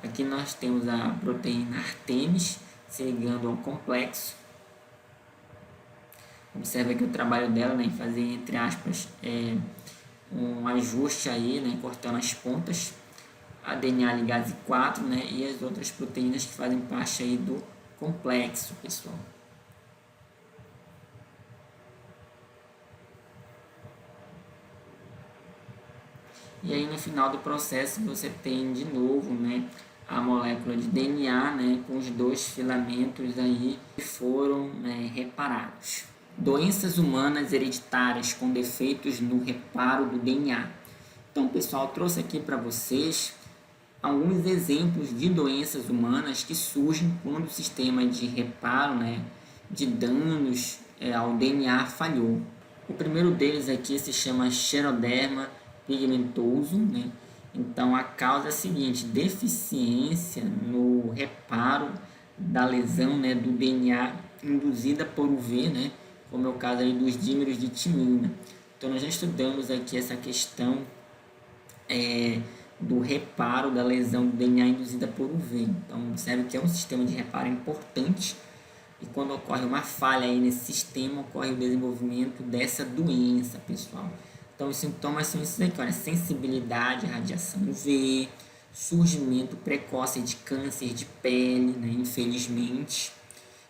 Aqui nós temos a proteína Artemis se ligando ao complexo. Observe aqui o trabalho dela, né, em fazer, entre aspas, um ajuste aí, né, cortando as pontas, a DNA ligase 4, né, e as outras proteínas que fazem parte aí do complexo, pessoal. E aí no final do processo você tem de novo, né, a molécula de DNA, né, com os 2 filamentos aí que foram, né, reparados. Doenças humanas hereditárias com defeitos no reparo do DNA. Então, pessoal, trouxe aqui para vocês alguns exemplos de doenças humanas que surgem quando o sistema de reparo, né, de danos ao DNA falhou. O primeiro deles aqui se chama xeroderma pigmentoso, né? Então, a causa é a seguinte: deficiência no reparo da lesão, né, do DNA induzida por UV, né, como é o caso aí dos dímeros de timina. Então, nós já estudamos aqui essa questão do reparo da lesão do DNA induzida por UV. Então, observe que é um sistema de reparo importante, e quando ocorre uma falha aí nesse sistema, ocorre o desenvolvimento dessa doença, pessoal. Então, os sintomas são esses aqui, olha, sensibilidade à radiação UV, surgimento precoce de câncer de pele, né, infelizmente,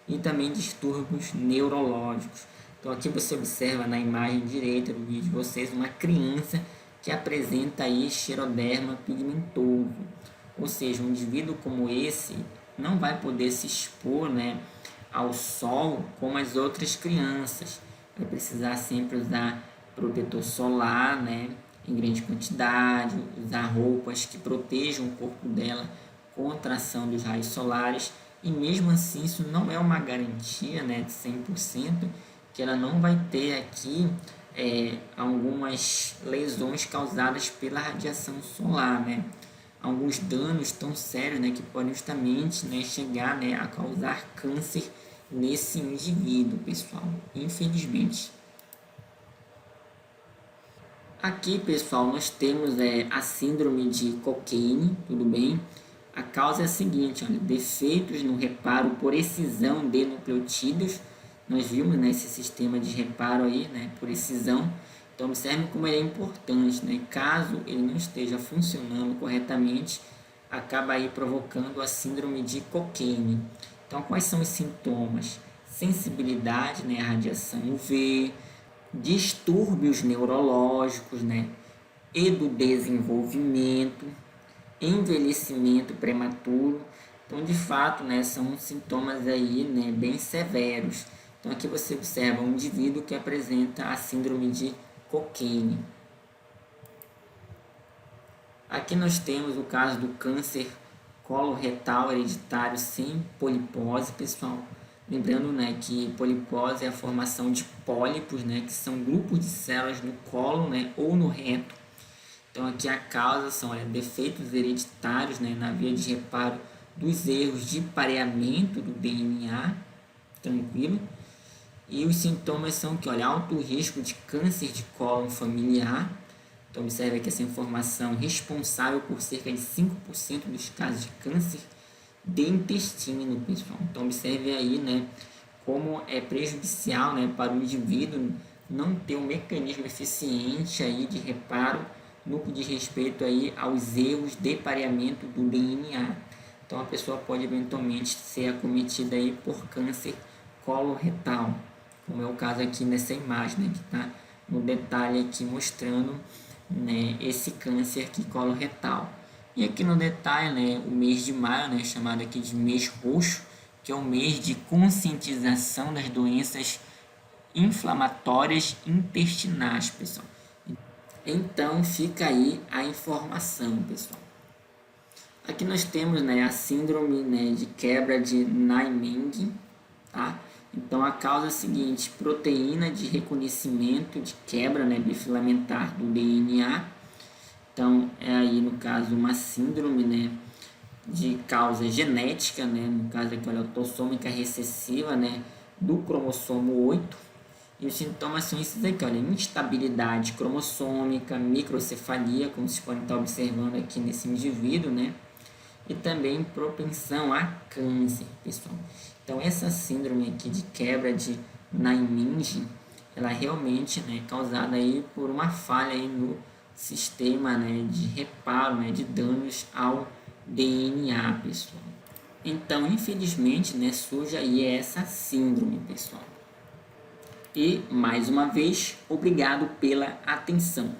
e também distúrbios neurológicos. Então, aqui você observa na imagem direita do vídeo de vocês uma criança que apresenta aí xeroderma pigmentoso. Ou seja, um indivíduo como esse não vai poder se expor, né, ao sol como as outras crianças. Vai precisar sempre usar protetor solar, né, em grande quantidade, usar roupas que protejam o corpo dela contra a ação dos raios solares, e mesmo assim isso não é uma garantia, né, de 100%, que ela não vai ter aqui algumas lesões causadas pela radiação solar, né, alguns danos tão sérios, né, que podem justamente, né, chegar, né, a causar câncer nesse indivíduo, pessoal, infelizmente. Aqui, pessoal, nós temos a síndrome de Cockayne, tudo bem? A causa é a seguinte, olha, defeitos no reparo por excisão de nucleotídeos. Nós vimos, né, esse sistema de reparo aí, né, por excisão. Então, observe como ele é importante, né? Caso ele não esteja funcionando corretamente, acaba aí provocando a síndrome de Cockayne. Então, quais são os sintomas? Sensibilidade, né, à radiação UV, distúrbios neurológicos, né, e do desenvolvimento, envelhecimento prematuro. Então, de fato, né, são sintomas aí, né, bem severos. Então, aqui você observa um indivíduo que apresenta a síndrome de Cockayne. Aqui nós temos o caso do câncer colo retal hereditário sem polipose, pessoal. Lembrando, né, que polipose é a formação de pólipos, né, que são grupos de células no colo, né, ou no reto. Então aqui a causa são defeitos hereditários, né, na via de reparo dos erros de pareamento do DNA, tranquilo. E os sintomas são que, alto risco de câncer de cólon familiar. Então observe aqui essa informação, responsável por cerca de 5% dos casos de câncer de intestino, pessoal. Então observe aí, né, como é prejudicial, né, para o indivíduo não ter um mecanismo eficiente aí de reparo no que diz respeito aí aos erros de pareamento do DNA. Então a pessoa pode eventualmente ser acometida aí por câncer coloretal, como é o caso aqui nessa imagem, né, que está no detalhe aqui mostrando, né, esse câncer aqui coloretal. E aqui no detalhe, né, o mês de maio, né, chamado aqui de mês roxo, que é o mês de conscientização das doenças inflamatórias intestinais, pessoal. Então fica aí a informação, pessoal. Aqui nós temos, né, a síndrome, né, de quebra de Naegeli, tá? Então a causa é a seguinte: proteína de reconhecimento de quebra, né, bifilamentar do DNA. Então é aí no caso uma síndrome, né, de causa genética, né, no caso aqui autossômica recessiva, né, do cromossomo 8. E os sintomas são esses aqui, instabilidade cromossômica, microcefalia, como vocês podem estar observando aqui nesse indivíduo, né? E também propensão a câncer, pessoal. Então essa síndrome aqui de quebra de Naegeli, ela realmente, né, é causada aí por uma falha aí no sistema, né, de reparo, né, de danos ao DNA, pessoal. Então, infelizmente, né, surge aí essa síndrome, pessoal. E, mais uma vez, obrigado pela atenção.